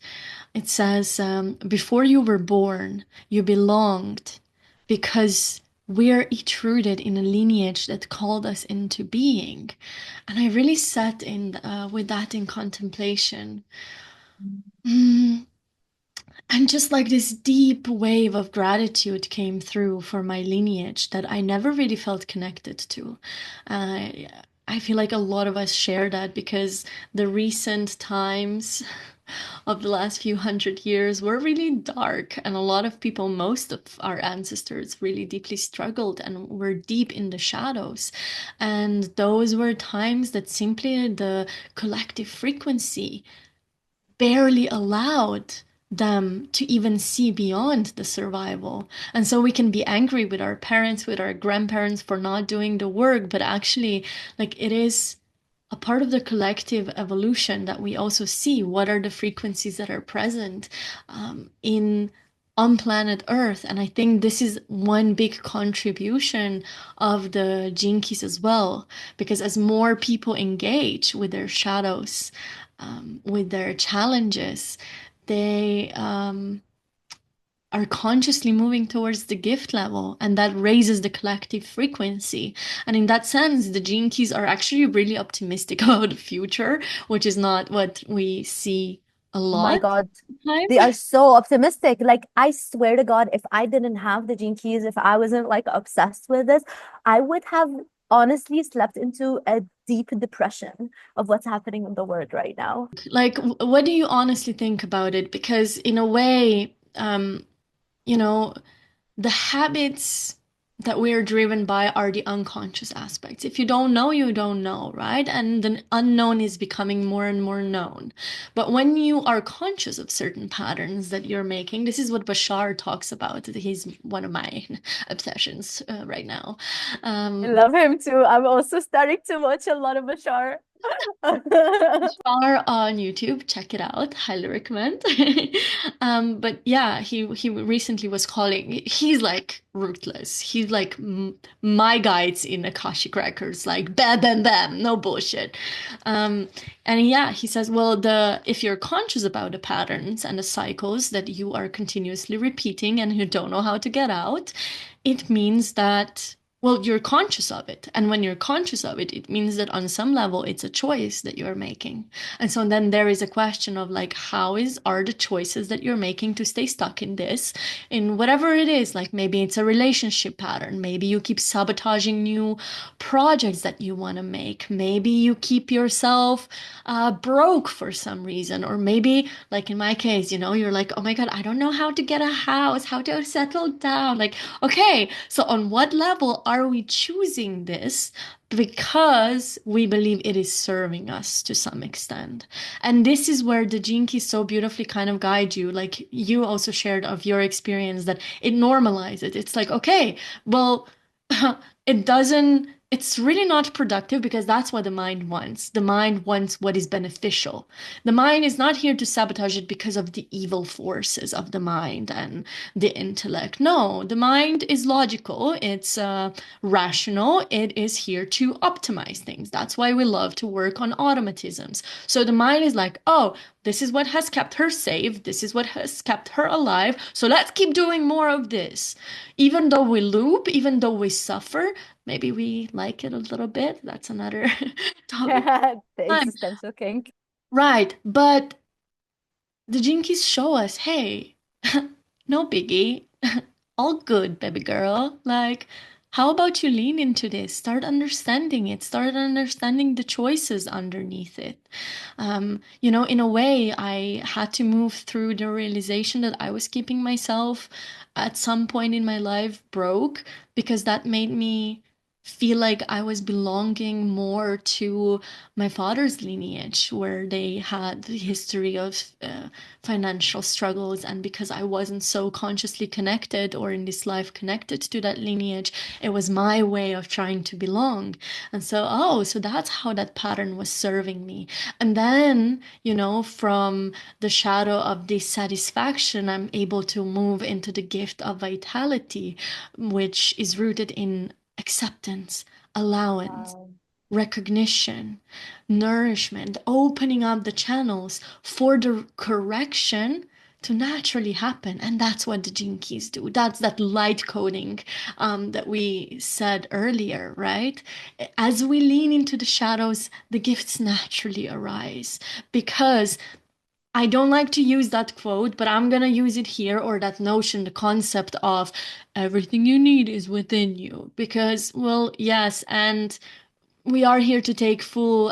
it says, "Before you were born, you belonged, because we are each rooted in a lineage that called us into being." And I really sat in with that in contemplation. Mm. And just like this deep wave of gratitude came through for my lineage that I never really felt connected to. I feel like a lot of us share that because the recent times of the last few hundred years were really dark, and a lot of people, most of our ancestors, really deeply struggled and were deep in the shadows. And those were times that simply the collective frequency barely allowed them to even see beyond the survival. And so we can be angry with our parents, with our grandparents for not doing the work, but actually, like, it is a part of the collective evolution that we also see what are the frequencies that are present in on planet Earth. And I think this is one big contribution of the Gene Keys as well, because as more people engage with their shadows, with their challenges, they are consciously moving towards the gift level, and that raises the collective frequency. And in that sense, the Gene Keys are actually really optimistic about the future, which is not what we see a My lot God, of the they are time. so optimistic. Like, I swear to God, if I didn't have the Gene Keys, if I wasn't like obsessed with this, I would have honestly slept into a deep depression of what's happening in the world right now. Like, what do you honestly think about it? Because in a way, you know, the habits that we are driven by are the unconscious aspects. If you don't know, you don't know, right? And the unknown is becoming more and more known. But when you are conscious of certain patterns that you're making, this is what Bashar talks about. He's one of my obsessions right now. I Um, love him too. I'm also starting to watch a lot of Bashar. Are on YouTube. Check it out. Highly recommend. But yeah, he recently was calling. He's like ruthless. He's like my guides in Akashic records, like bam, bam, bam, no bullshit. Um, and yeah, he says, well, the if you're conscious about the patterns and the cycles that you are continuously repeating and you don't know how to get out, it means that, well, you're conscious of it. And when you're conscious of it, it means that on some level, it's a choice that you're making. And so then there is a question of like, are the choices that you're making to stay stuck in this, in whatever it is? Like maybe it's a relationship pattern. Maybe you keep sabotaging new projects that you want to make. Maybe you keep yourself broke for some reason. Or maybe, like in my case, you're like, oh my God, I don't know how to get a house, how to settle down. Like, okay, so on what level are we choosing this because we believe it is serving us to some extent? And this is where the Gene Keys so beautifully kind of guide you. Like you also shared of your experience that it normalizes it. It's like, okay, well, it doesn't it's really not productive because that's what the mind wants. The mind wants what is beneficial. The mind is not here to sabotage it because of the evil forces of the mind and the intellect. No, the mind is logical, it's rational, it is here to optimize things. That's why we love to work on automatisms. So the mind is like, oh, this is what has kept her safe. This is what has kept her alive. So let's keep doing more of this. Even though we loop, even though we suffer, maybe we like it a little bit. That's another topic. The Time. existential kink. Right. But the Jinkies show us, hey, no biggie. All good, baby girl. Like, how about you lean into this? Start understanding it. Start understanding the choices underneath it. In a way, I had to move through the realization that I was keeping myself at some point in my life broke because that made me feel like I was belonging more to my father's lineage, where they had the history of financial struggles. And because I wasn't so consciously connected or in this life connected to that lineage, it was my way of trying to belong. And so, so that's how that pattern was serving me. And then, from the shadow of dissatisfaction, I'm able to move into the gift of vitality, which is rooted in acceptance, allowance, Wow. recognition, nourishment, opening up the channels for the correction to naturally happen. And that's what the gene keys do. That's that light coding that we said earlier, right? As we lean into the shadows, the gifts naturally arise because I don't like to use that quote, but I'm going to use it here, or that notion, the concept of everything you need is within you. Because, well, yes, and we are here to take full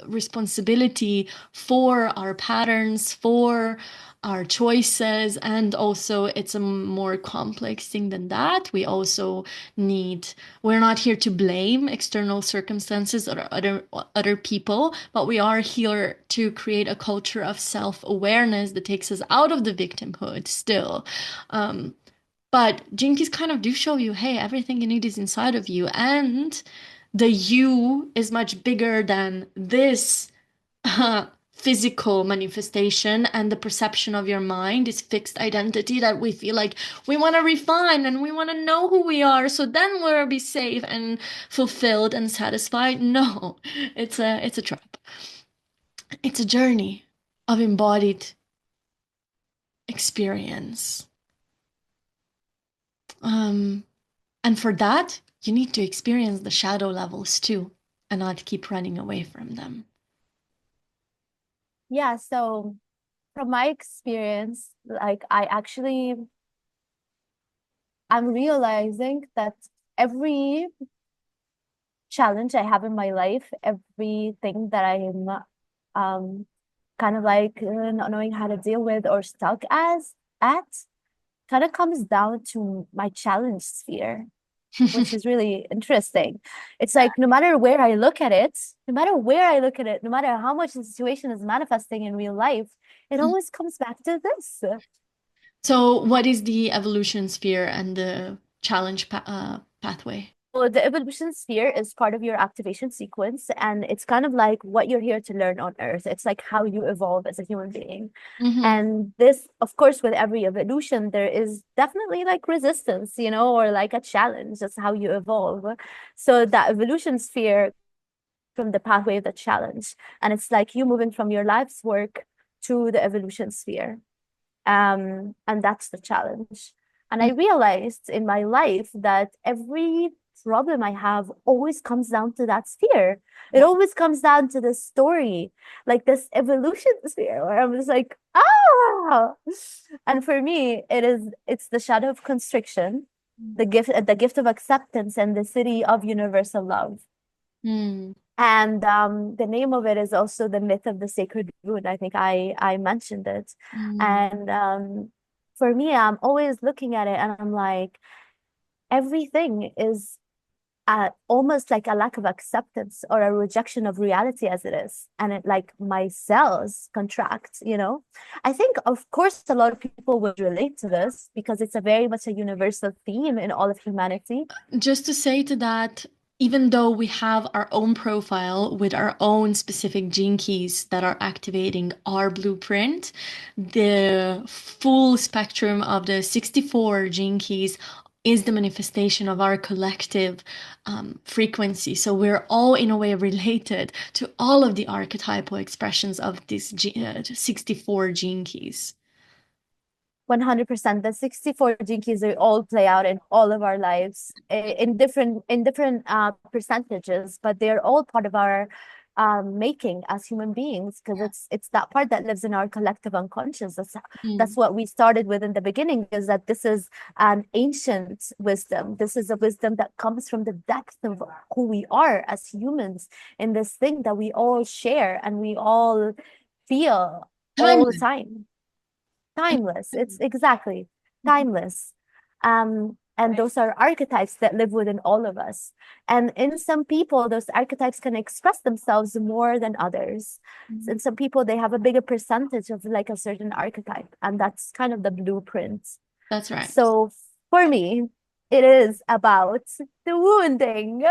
responsibility for our patterns, for our choices, and also it's a more complex thing than that. We're not here to blame external circumstances or other people, but we are here to create a culture of self-awareness that takes us out of the victimhood still. But Jinkies kind of do show you, hey, everything you need is inside of you. And the you is much bigger than this physical manifestation, and the perception of your mind is fixed identity that we feel like we want to refine and we want to know who we are, so then we'll be safe and fulfilled and satisfied. No, it's a trap. It's a journey of embodied experience. And for that, you need to experience the shadow levels too and not keep running away from them. Yeah, so from my experience, like I'm realizing that every challenge I have in my life, everything that I'm um kind of like not knowing how to deal with or stuck as at kind of comes down to my challenge sphere, which is really interesting. It's like no matter where I look at it, no matter where I look at it, no matter how much the situation is manifesting in real life, it always comes back to this. So, what is the evolution sphere and the challenge pathway? Well, the evolution sphere is part of your activation sequence, and it's kind of like what you're here to learn on Earth. It's like how you evolve as a human being. Mm-hmm. And this, of course, with every evolution, there is definitely like resistance, or like a challenge. That's how you evolve. So that evolution sphere from the pathway of the challenge. And it's like you moving from your life's work to the evolution sphere. And that's the challenge. And I realized in my life that every problem I have always comes down to that sphere. It always comes down to this story, like this evolution sphere, where I'm just like, ah. And for me, it's the shadow of constriction, the gift of acceptance, and the city of universal love. Mm. And the name of it is also the myth of the sacred wound. I think I mentioned it. Mm. And for me, I'm always looking at it and I'm like, everything is almost like a lack of acceptance or a rejection of reality as it is. And it like my cells contract. I think, of course, a lot of people would relate to this because it's a very much a universal theme in all of humanity. Just to say to that, even though we have our own profile with our own specific gene keys that are activating our blueprint, the full spectrum of the 64 gene keys is the manifestation of our collective frequency. So we're all in a way related to all of the archetypal expressions of these 64 gene keys. 100%. The 64 gene keys, they all play out in all of our lives in different percentages, but they're all part of our making as human beings, because it's that part that lives in our collective unconscious. That's Mm. what we started with in the beginning, is that this is an ancient wisdom. This is a wisdom that comes from the depth of who we are as humans, in this thing that we all share and we all feel all the Timeless. time. Timeless. It's exactly timeless. And those are archetypes that live within all of us. And in some people, those archetypes can express themselves more than others. In some people, they have a bigger percentage of like a certain archetype, and that's kind of the blueprint. That's right. So for me, it is about the wounding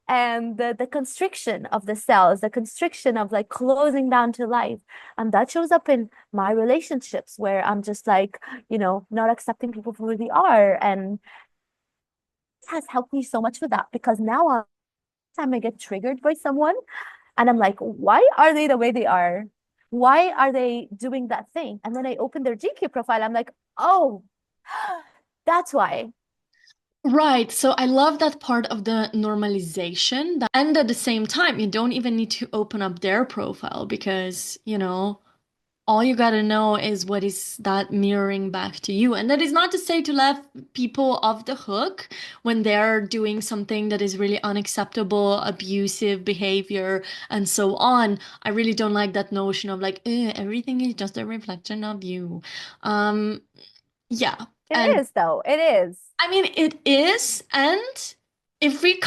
and the constriction of the cells, the constriction of like closing down to life. And that shows up in my relationships, where I'm just like, not accepting people for who they are. And it has helped me so much with that, because now time I get triggered by someone and I'm like, why are they the way they are? Why are they doing that thing? And then I open their GQ profile. I'm like, oh, that's why. Right. So I love that part of the normalization. And at the same time, you don't even need to open up their profile because, all you gotta know is what is that mirroring back to you. And that is not to say to let people off the hook when they're doing something that is really unacceptable, abusive behavior, and so on. I really don't like that notion of like, everything is just a reflection of you. Um, yeah. It And is, though. It is. I mean, it is, and if we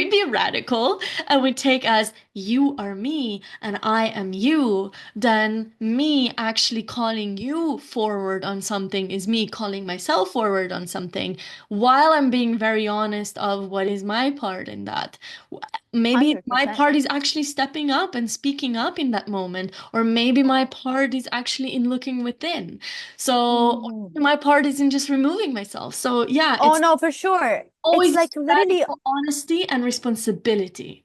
be radical and we take as you are me and I am you, then me actually calling you forward on something is me calling myself forward on something, while I'm being very honest of what is my part in that. Maybe my 100%. part is actually stepping up and speaking up in that moment, or maybe my part is actually in looking within. So Mhm. my part is in just removing myself. So yeah, Oh, it's no, for sure. It's always like literally, radical honesty and responsibility.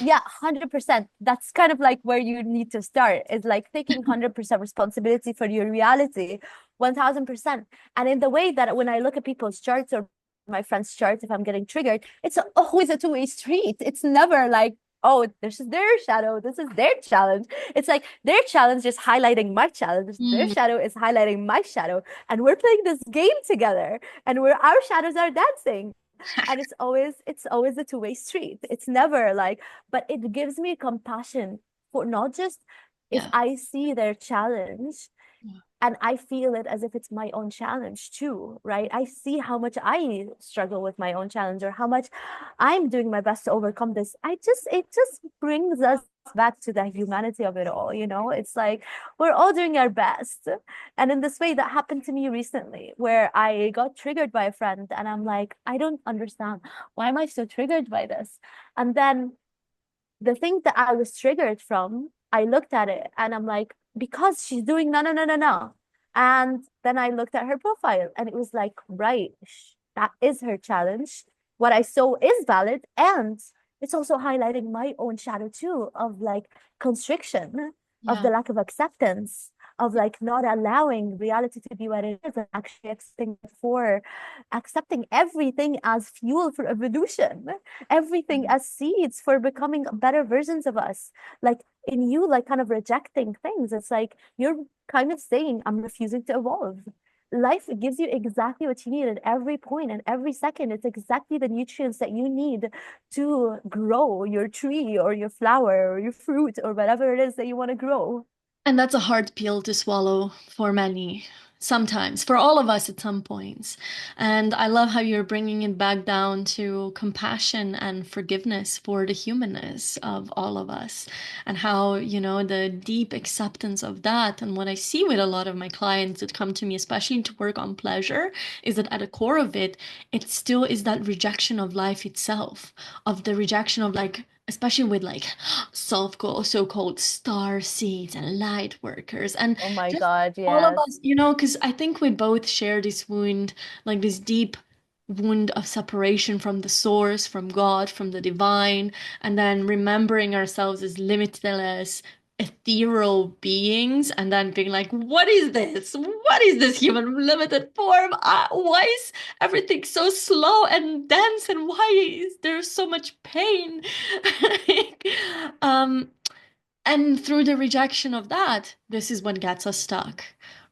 yeah, 100%. That's kind of like where you need to start, is like taking 100% responsibility for your reality, 1000%. And in the way that when I look at people's charts or my friends' charts, if I'm getting triggered, it's always a two-way street. It's never like, oh, this is their shadow, this is their challenge. It's like their challenge is highlighting my challenge, their Mm. shadow is highlighting my shadow, and we're playing this game together, and where our shadows are dancing. And it's always a two-way street. It's never like, but it gives me compassion for not just if Yeah. I see their challenge and I feel it as if it's my own challenge too, right? I see how much I struggle with my own challenge, or how much I'm doing my best to overcome this. It just brings us back to the humanity of it all. It's like we're all doing our best. And in this way, that happened to me recently, where I got triggered by a friend and I'm like, I don't understand. Why am I so triggered by this? And then the thing that I was triggered from, I looked at it and I'm like, because she's doing no, no, no, no, no. And then I looked at her profile and it was like, right, that is her challenge. What I saw is valid. And it's also highlighting my own shadow too, of like constriction, of Yeah. the lack of acceptance, of like not allowing reality to be what it is, and actually accepting everything as fuel for evolution, everything as seeds for becoming better versions of us. Like in you, like kind of rejecting things. It's like you're kind of saying, I'm refusing to evolve. Life gives you exactly what you need at every point and every second. It's exactly the nutrients that you need to grow your tree or your flower or your fruit or whatever it is that you want to grow. And that's a hard pill to swallow for many. sometimes for all of us at some points. And I love how you're bringing it back down to compassion and forgiveness for the humanness of all of us, and how, the deep acceptance of that. And what I see with a lot of my clients that come to me, especially to work on pleasure, is that at the core of it, it still is that rejection of life itself, of the rejection of, like, especially with like so-called star seeds and light workers, and Oh my just God, all of yes. us, because I think we both share this wound, like this deep wound of separation from the source, from God, from the divine, and then remembering ourselves as limitless, ethereal beings, and then being like, what is this? What is this human limited form? Why is everything so slow and dense? And why is there so much pain? Like, um, and through the rejection of that, this is what gets us stuck,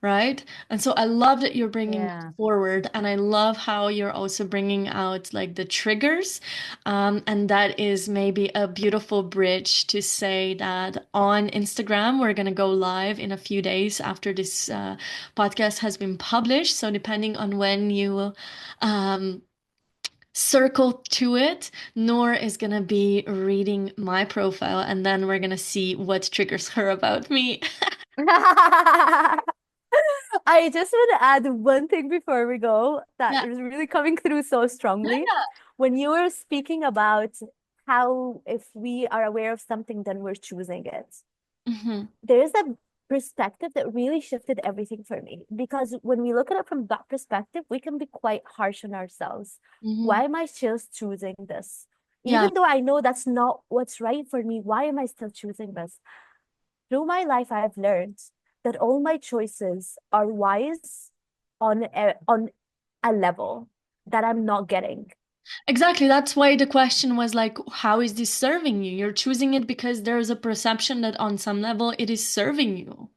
right? And so I love that you're bringing that Yeah. forward, and I love how you're also bringing out like the triggers, and that is maybe a beautiful bridge to say that on Instagram we're gonna go live in a few days after this podcast has been published. So depending on when you um, circle to it, Nour is gonna be reading my profile, and then we're gonna see what triggers her about me. I just want to add one thing before we go that Yeah. is really coming through so strongly. When you were speaking about how if we are aware of something, then we're choosing it. Hmm. There is a perspective that really shifted everything for me, because when we look at it from that perspective, we can be quite harsh on ourselves. Hmm. Why am I still choosing this? Yeah, Even though I know that's not what's right for me, why am I still choosing this? Through my life, I have learned that all my choices are wise on a level that I'm not getting. exactly. That's why the question was like, how is this serving you? You're choosing it because there's a perception that on some level it is serving you.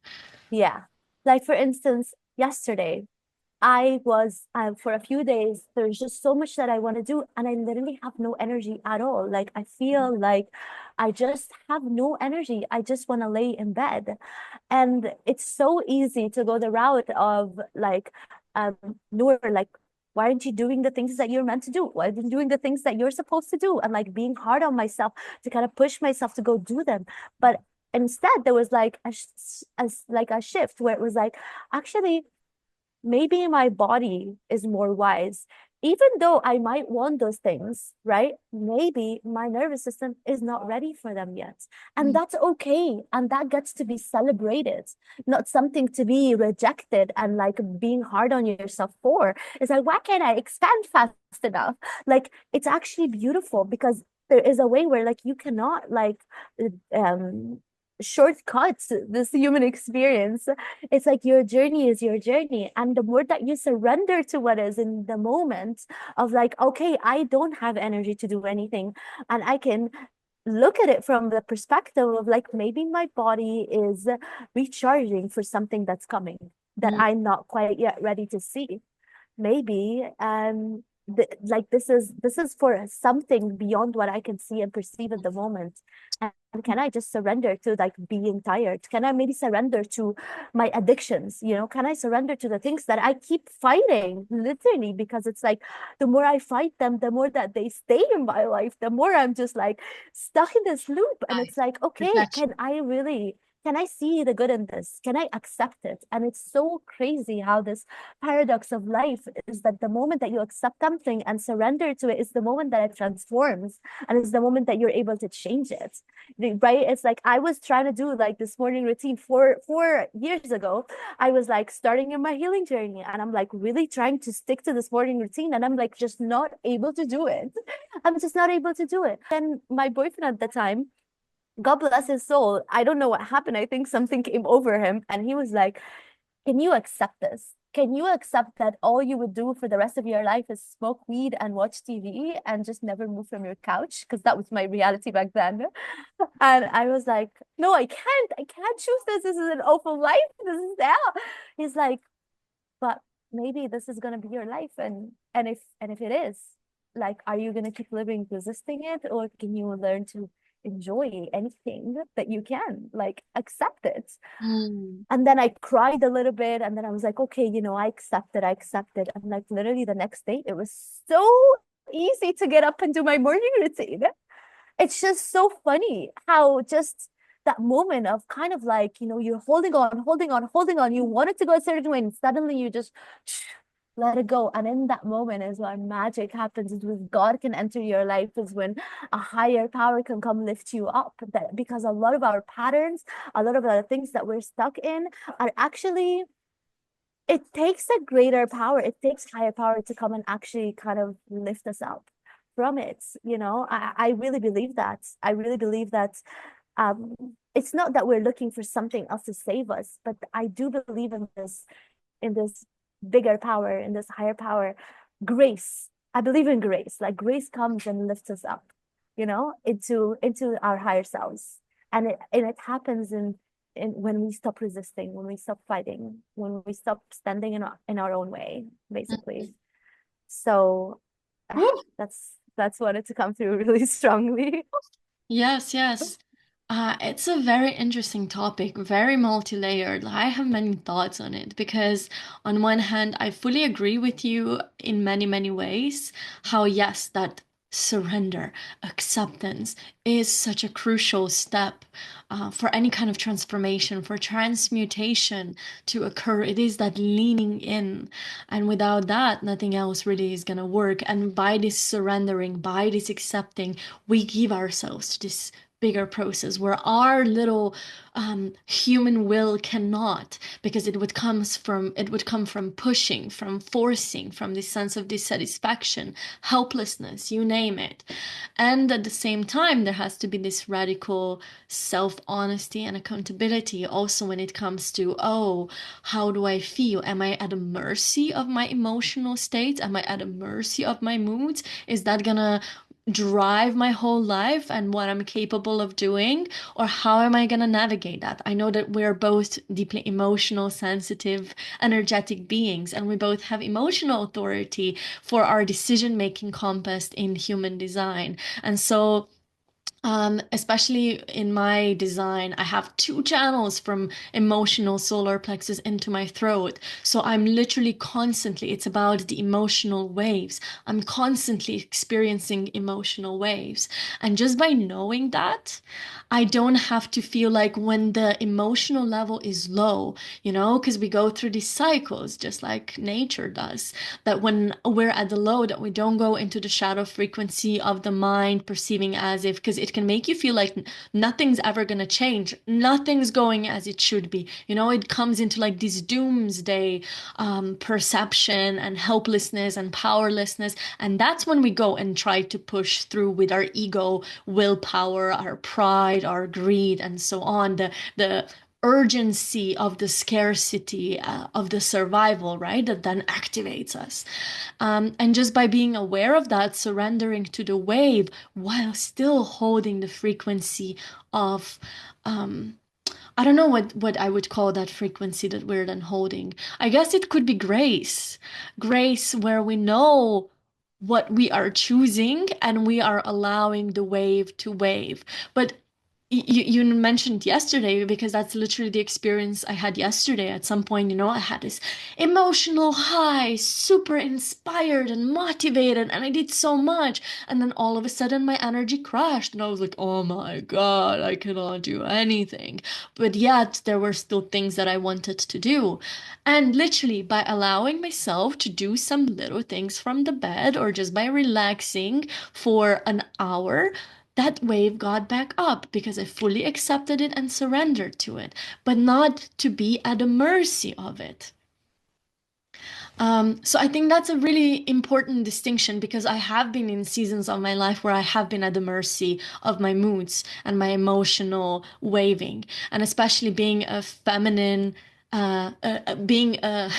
Yeah. Like for instance, yesterday, I was for a few days, there's just so much that I want to do, and I literally have no energy at all. Like I feel like I just have no energy. I just want to lay in bed. And it's so easy to go the route of like, um, Noor, like, why aren't you doing the things that you're meant to do? Why aren't you doing the things that you're supposed to do? And like being hard on myself to kind of push myself to go do them. But instead, there was like like a shift where it was like, actually, maybe my body is more wise. Even though I might want those things, right? Maybe my nervous system is not ready for them yet. And Mm. that's okay. And that gets to be celebrated, not something to be rejected and like being hard on yourself for. It's like, why can't I expand fast enough? Like, it's actually beautiful because there is a way where like you cannot like um shortcut this human experience. It's like your journey is your journey. And the more that you surrender to what is in the moment of like, okay, I don't have energy to do anything. And I can look at it from the perspective of like, maybe my body is recharging for something that's coming that Mm. I'm not quite yet ready to see. Maybe like this is for something beyond what I can see and perceive at the moment. And can I just surrender to like being tired? Can I maybe surrender to my addictions? Can I surrender to the things that I keep fighting literally? Because it's like the more I fight them, the more that they stay in my life, the more I'm just like stuck in this loop. And Right. it's like, okay, can I see the good in this? Can I accept it? And it's so crazy how this paradox of life is that the moment that you accept something and surrender to it is the moment that it transforms, and it's the moment that you're able to change it. Right? It's like I was trying to do like this morning routine 4 years ago. I was like starting in my healing journey, and I'm like really trying to stick to this morning routine, and I'm like just not able to do it. I'm just not able to do it. And my boyfriend at the time, God bless his soul, I don't know what happened. I think something came over him, and he was like, can you accept this? Can you accept that all you would do for the rest of your life is smoke weed and watch TV and just never move from your couch? Because that was my reality back then. And I was like, no, I can't. I can't choose this. This is an awful life. This is hell. He's like, but maybe this is gonna be your life. And if it is, like, are you gonna keep living resisting it, or can you learn to enjoy anything that you can, like accept it. Mm. And then I cried a little bit, and then I was like, okay, I accept it, I accept it. And like literally the next day, it was so easy to get up and do my morning routine. It's just so funny how just that moment of kind of like, you're holding on, holding on, holding on. You want it to go a certain way, and suddenly you just let it go. And in that moment is when magic happens, is when God can enter your life, is when a higher power can come lift you up. That because a lot of our patterns, a lot of the things that we're stuck in are actually, it takes a greater power, it takes higher power to come and actually kind of lift us up from it. I really believe that. I really believe that um, it's not that we're looking for something else to save us, but I do believe in this bigger power, in this higher power, grace. I believe in grace. Like grace comes and lifts us up, into our higher selves. And it happens in when we stop resisting, when we stop fighting, when we stop standing in our own way, basically. So Woo! that's wanted to come through really strongly. Yes, yes. It's a very interesting topic, very multi-layered. I have many thoughts on it because, on one hand, I fully agree with you in many, many ways. How, yes, that surrender, acceptance is such a crucial step for any kind of transformation, for transmutation to occur. It is that leaning in. And without that, nothing else really is going to work. And by this surrendering, by this accepting, we give ourselves to this bigger process where our little human will cannot, because it would come from pushing, from forcing, from this sense of dissatisfaction, helplessness, you name it. And at the same time, there has to be this radical self-honesty and accountability also when it comes to, oh, how do I feel? Am I at the mercy of my emotional states? Am I at the mercy of my moods? Is that gonna drive my whole life and what I'm capable of doing? Or how am I going to navigate that? I know that we're both deeply emotional, sensitive, energetic beings, and we both have emotional authority for our decision-making compass in human design. And so especially in my design, I have two channels from emotional solar plexus into my throat. So I'm literally constantly, it's about the emotional waves. I'm constantly experiencing emotional waves. And just by knowing that, I don't have to feel like when the emotional level is low, because we go through these cycles just like nature does, that when we're at the low, that we don't go into the shadow frequency of the mind perceiving as if, because it can make you feel like nothing's ever going to change, nothing's going as it should be. It comes into like this doomsday perception and helplessness and powerlessness. And that's when we go and try to push through with our ego, willpower, our pride, our greed, and so on. The urgency of the scarcity of the survival, right? That then activates us. And just by being aware of that, surrendering to the wave while still holding the frequency of, I don't know what I would call that frequency that we're then holding. I guess it could be grace. Grace where we know what we are choosing and we are allowing the wave to wave. But you mentioned yesterday, because that's literally the experience I had yesterday. At some point, I had this emotional high, super inspired and motivated, and I did so much. And then all of a sudden, my energy crashed, and I was like, oh my God, I cannot do anything. But yet, there were still things that I wanted to do. And literally, by allowing myself to do some little things from the bed or just by relaxing for an hour, that wave got back up because I fully accepted it and surrendered to it, but not to be at the mercy of it. So I think that's a really important distinction because I have been in seasons of my life where I have been at the mercy of my moods and my emotional waving, and especially being a feminine being a,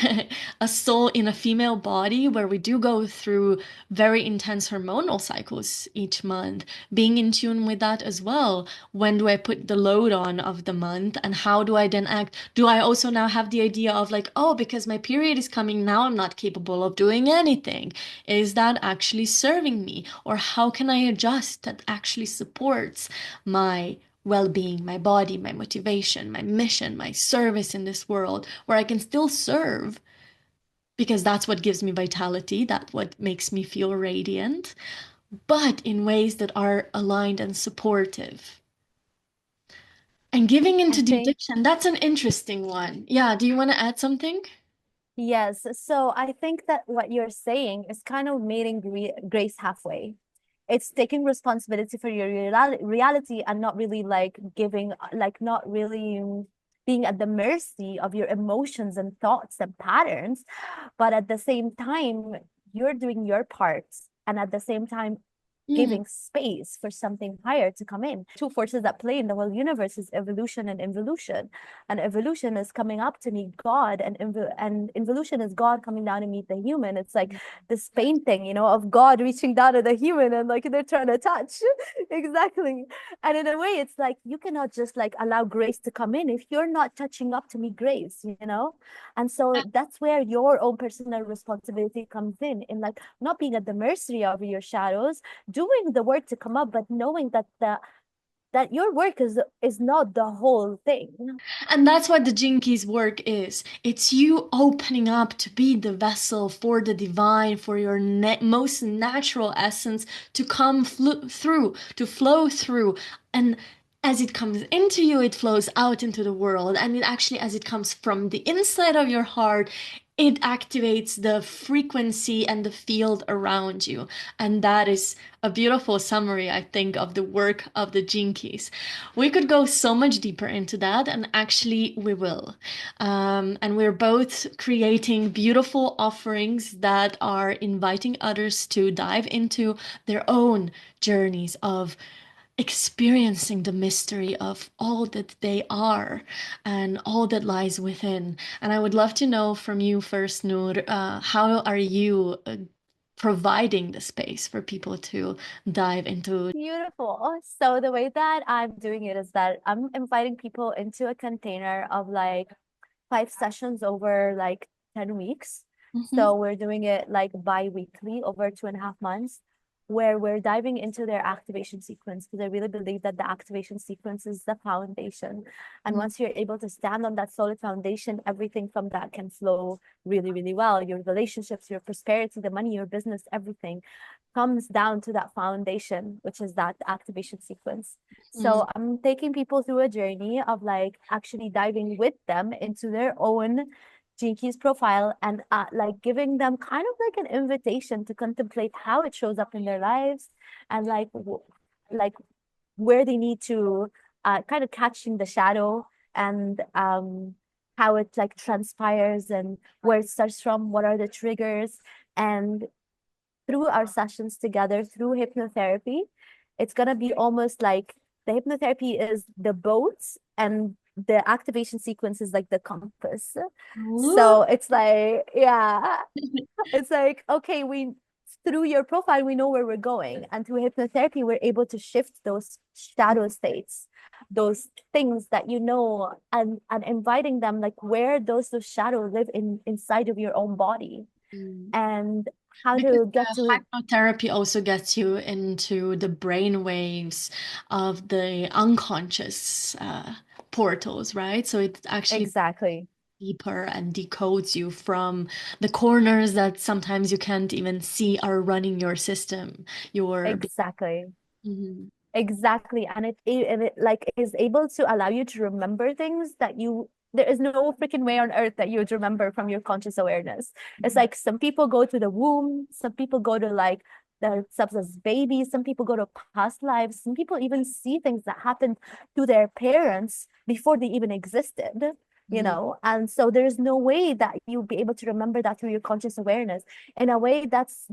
a soul in a female body where we do go through very intense hormonal cycles each month, being in tune with that as well. When do I put the load on of the month and how do I then act? Do I also now have the idea of like, oh, because my period is coming now, I'm not capable of doing anything? Is that actually serving me? Or how can I adjust that actually supports my well-being, my body, my motivation, my mission, my service in this world, where I can still serve because that's what gives me vitality, that's what makes me feel radiant, but in ways that are aligned and supportive. And giving I into the think addiction, that's an interesting one. Yeah, do you want to add something? yes. So I think that what you're saying is kind of meeting grace halfway. It's taking responsibility for your reality and not really like giving, like not really being at the mercy of your emotions and thoughts and patterns. But at the same time, you're doing your part. And at the same time, Mm, giving space for something higher to come in. Two forces that play in the whole universe is evolution and involution. And evolution is coming up to meet God, and involution is God coming down to meet the human. It's like this painting, of God reaching down to the human and like they're trying to touch. Exactly. And in a way, it's like you cannot just like allow grace to come in if you're not touching up to meet grace. And so that's where your own personal responsibility comes in like not being at the mercy of your shadows, doing the work to come up, but knowing that that your work is not the whole thing. And that's what the Jinkies work is. It's you opening up to be the vessel for the divine, for your most natural essence to come through, to flow through. And as it comes into you, it flows out into the world. And it actually, as it comes from the inside of your heart, it activates the frequency and the field around you. And that is a beautiful summary, I think, of the work of the Jinkies. We could go so much deeper into that, and actually, we will. And we're both creating beautiful offerings that are inviting others to dive into their own journeys of experiencing the mystery of all that they are and all that lies within. And I would love to know from you first, Noor, how are you providing the space for people to dive into? Beautiful. So the way that I'm doing it is that I'm inviting people into a container of like 5 sessions over like 10 weeks. Mhm. So we're doing it like bi-weekly over 2.5 months, where we're diving into their activation sequence because I really believe that the activation sequence is the foundation. And once you're able to stand on that solid foundation, everything from that can flow really, really well. Your relationships, your prosperity, the money, your business, everything comes down to that foundation, which is that activation sequence. Mm, So I'm taking people through a journey of like actually diving with them into their own Gene Keys profile and like giving them kind of like an invitation to contemplate how it shows up in their lives and like where they need to kind of catching the shadow and how it like transpires and where it starts from, what are the triggers, and through our sessions together through hypnotherapy, it's going to be almost like the hypnotherapy is the boat and the activation sequence is like the compass. mm. So it's like, yeah, it's like, okay, we through your profile, we know where we're going. And through hypnotherapy, we're able to shift those shadow states, those things that and inviting them like where those shadows live inside of your own body Mm. and how Because to get to hypnotherapy also gets you into the brain waves of the unconscious portals, right? So it actually exactly. deeper and decodes you from the corners that sometimes you can't even see are running your system. Your Exactly. Mhm. Exactly. And it like is able to allow you to remember things that there is no freaking way on earth that you would remember from your conscious awareness. It's like some people go to the womb, some people go to like themselves as babies, some people go to past lives, some people even see things that happened to their parents before they even existed. Mm. And so there's no way that you'll be able to remember that through your conscious awareness. In a way, that's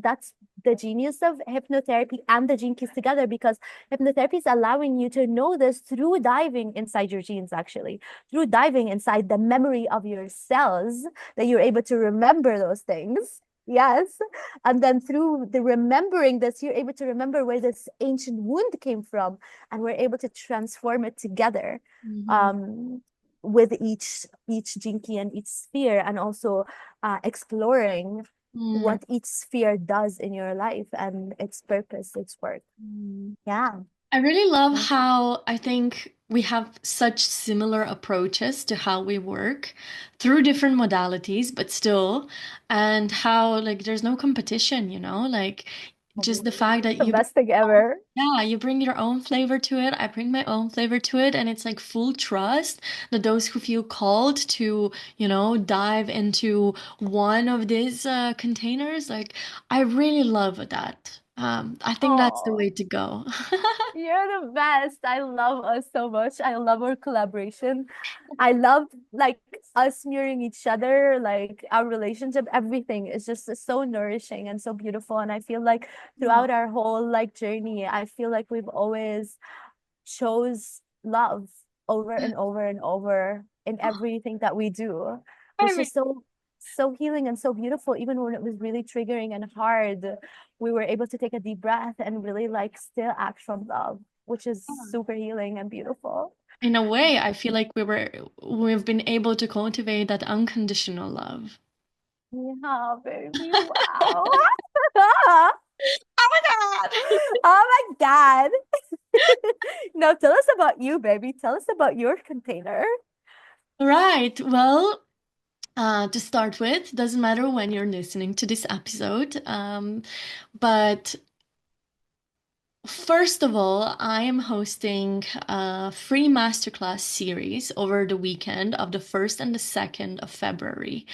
the genius of hypnotherapy and the gene keys together, because hypnotherapy is allowing you to know this through diving inside your genes, actually, through diving inside the memory of your cells, that you're able to remember those things. Yes. And then through the remembering this, you're able to remember where this ancient wound came from, and we're able to transform it together, Mhm. um, with each jinki and each sphere, and also exploring Mm. what each sphere does in your life and its purpose, its work. Mm. Yeah. I really love Yeah. how I think we have such similar approaches to how we work through different modalities, but still, and how like there's no competition, like just the fact that The best thing ever. you bring your own flavor to it, I bring my own flavor to it, and it's like full trust that those who feel called to, dive into one of these containers, like I really love that. I think that's the Oh, way to go. you're the best. I love us so much. I love our collaboration. I love like us mirroring each other, like our relationship, everything is just so nourishing and so beautiful. And I feel like Oh, throughout our whole like journey, I feel like we've always chose love over and over and over in everything that we do, I which mean, is so healing and so beautiful. Even when it was really triggering and hard, we were able to take a deep breath and really like still act from love, which is super healing and beautiful. in a way, I feel like we've been able to cultivate that unconditional love. Yeah, baby. Wow. Oh Oh my God. my God. Now tell us about you, baby. Tell us about your container. Right. Well, to start with, doesn't matter when you're listening to this episode, but first of all, I am hosting a free masterclass series over the weekend of the 1st and the 2nd of February,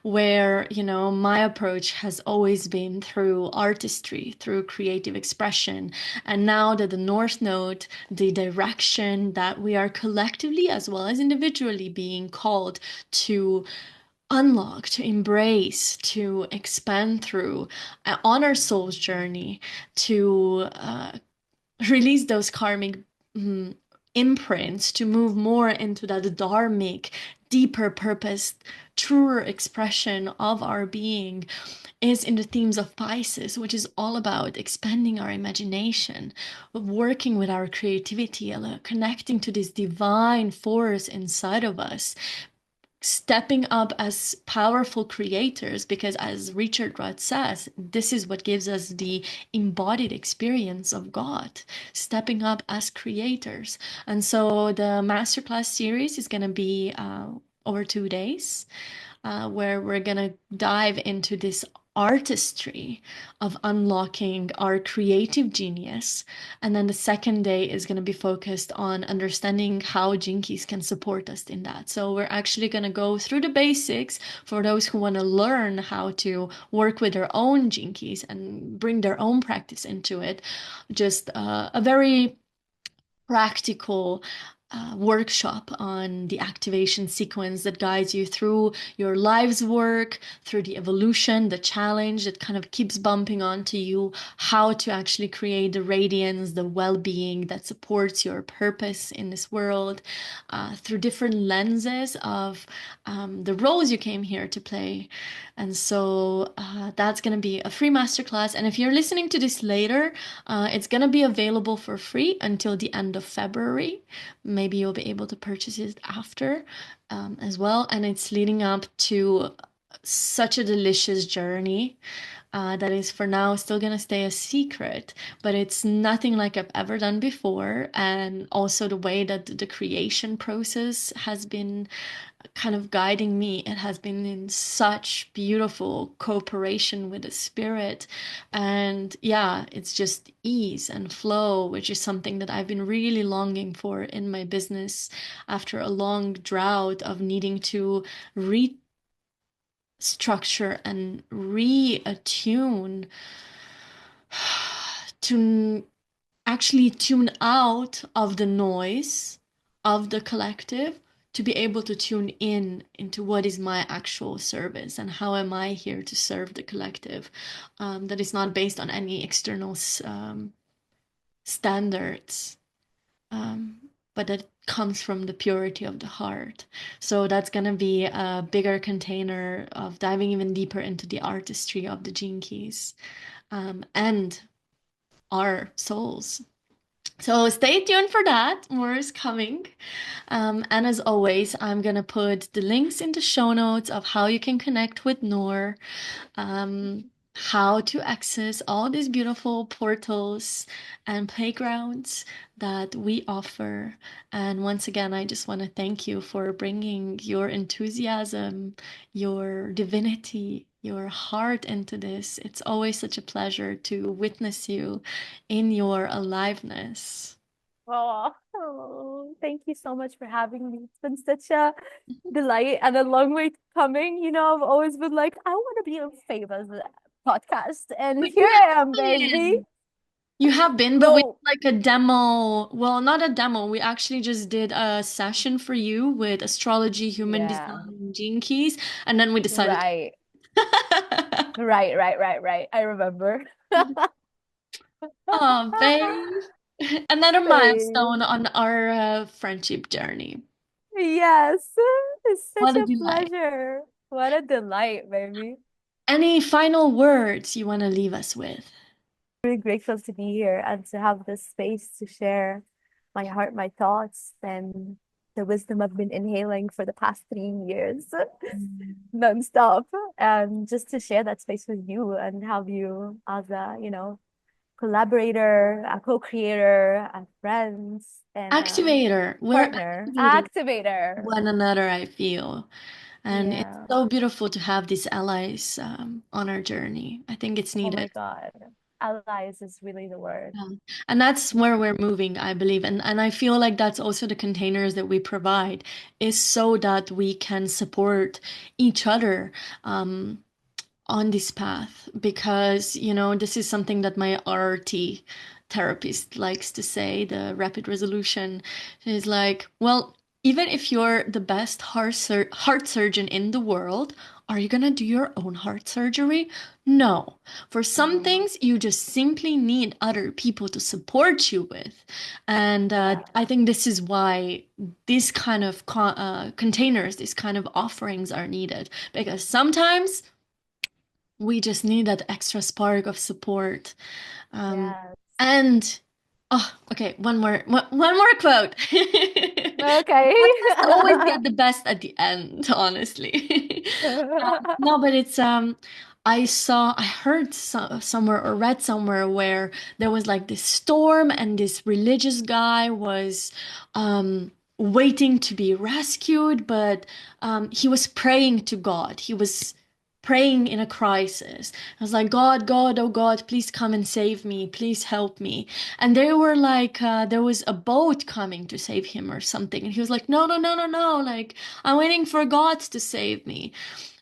where, my approach has always been through artistry, through creative expression. And now that the North Node, the direction that we are collectively as well as individually being called to unlock, to embrace, to expand through on our soul's journey, to release those karmic mm, imprints, to move more into that dharmic, deeper purpose, truer expression of our being, is in the themes of Pisces, which is all about expanding our imagination, working with our creativity, connecting to this divine force inside of us, stepping up as powerful creators, because as Richard Rudd says, this is what gives us the embodied experience of God, stepping up as creators. And so the masterclass series is going to be over 2 days, where we're going to dive into this artistry of unlocking our creative genius. And then the second day is going to be focused on understanding how Jinkies can support us in that. So we're actually going to go through the basics for those who want to learn how to work with their own Jinkies and bring their own practice into it. Just a very practical workshop on the activation sequence that guides you through your life's work, through the evolution, the challenge that kind of keeps bumping onto you, how to actually create the radiance, the well-being that supports your purpose in this world, through different lenses of the roles you came here to play. And so that's going to be a free masterclass. And if you're listening to this later, it's going to be available for free until the end of February. Maybe you'll be able to purchase it after as well. And it's leading up to such a delicious journey that is for now still going to stay a secret, but it's nothing like I've ever done before. And also the way that the creation process has been kind of guiding me, it has been in such beautiful cooperation with the spirit. And yeah, it's just ease and flow, which is something that I've been really longing for in my business after a long drought of needing to restructure and reattune to actually tune out of the noise of the collective to be able to tune in into what is my actual service and how am I here to serve the collective, that is not based on any external standards, um, but that comes from the purity of the heart. So that's gonna be a bigger container of diving even deeper into the artistry of the gene keys, and our souls. So stay tuned for that. More is coming. And as always, I'm gonna put the links in the show notes of how you can connect with Nour, how to access all these beautiful portals and playgrounds that we offer. And once again, I just want to thank you for bringing your enthusiasm, your divinity, your heart into this. It's always such a pleasure to witness you in your aliveness. Thank you so much for having me. It's been such a delight and a long way coming. I've always been like, I want to be on Fava's podcast, and But here you I am, have baby. been. You have been, but we No, did like a demo. Well, not a demo. We actually just did a session for you with astrology, human yeah, design, gene keys, and then we decided right, to. right. I remember. Oh, babe. Another Babe. milestone on our friendship journey. Yes, it's such What a a delight. pleasure. What a delight, baby. Any final words you want to leave us with? Really grateful to be here and to have this space to share my heart, my thoughts, and the wisdom I've been inhaling for the past 3 years nonstop. And just to share that space with you and have you as a, collaborator, a co-creator, a friend, and a Activator. We're partner, activating activator. one another, I feel. And it's Yeah. so beautiful to have these allies on our journey. I think it's Oh needed. my God. Allies is really the word. And that's where we're moving, I believe. And I feel like that's also the containers that we provide is so that we can support each other um, on this path. Because, this is something that my RT therapist likes to say, the rapid resolution is like, well, even if you're the best heart surgeon in the world, are you gonna do your own heart surgery? No. For some Mm, things, you just simply need other people to support you with. And yeah. I think this is why these kind of containers, these kind of offerings are needed. Because sometimes we just need that extra spark of support. Um, Yes. and oh, okay, one more quote. Okay. Podcasts always get the best at the end, honestly. No, but it's I heard somewhere or read somewhere where there was like this storm and this religious guy was waiting to be rescued, but he was praying to God. He was praying in a crisis. I was like, God, God, oh God, please come and save me. Please help me. And they were like, there was a boat coming to save him or something. And he was like, no, no, no, no, no. Like, I'm waiting for God to save me.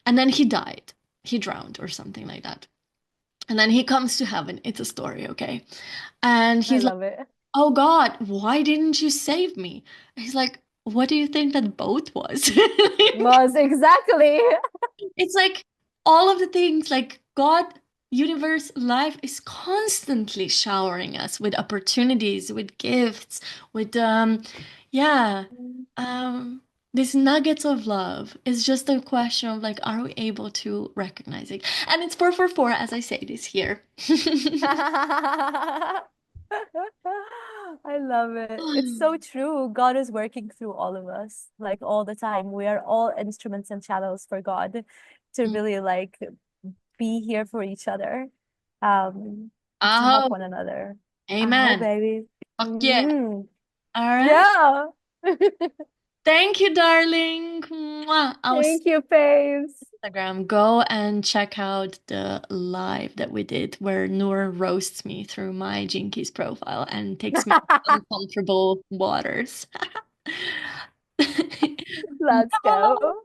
And then he died. He drowned or something like that. And then he comes to heaven. It's a story, okay? And I he's like, love it. oh God, why didn't you save me? And he's like, what do you think that boat was? Was exactly. It's like all of the things like God, universe, life is constantly showering us with opportunities, with gifts, with yeah, um these nuggets of love. It's just a question of like, are we able to recognize it? And it's 444 as I say this here. I love it. It's so true. God is working through all of us, like all the time. We are all instruments and channels for God to really like be here for each other, um, to help Oh, one another. Oh, amen. baby. Fuck yeah. Hmm. All right. Yeah. Thank you, darling. Mwah. I'll Thank you, Faves. Instagram, go and check out the live that we did where Noor roasts me through my Jinkies profile and takes me to uncomfortable waters. Let's go.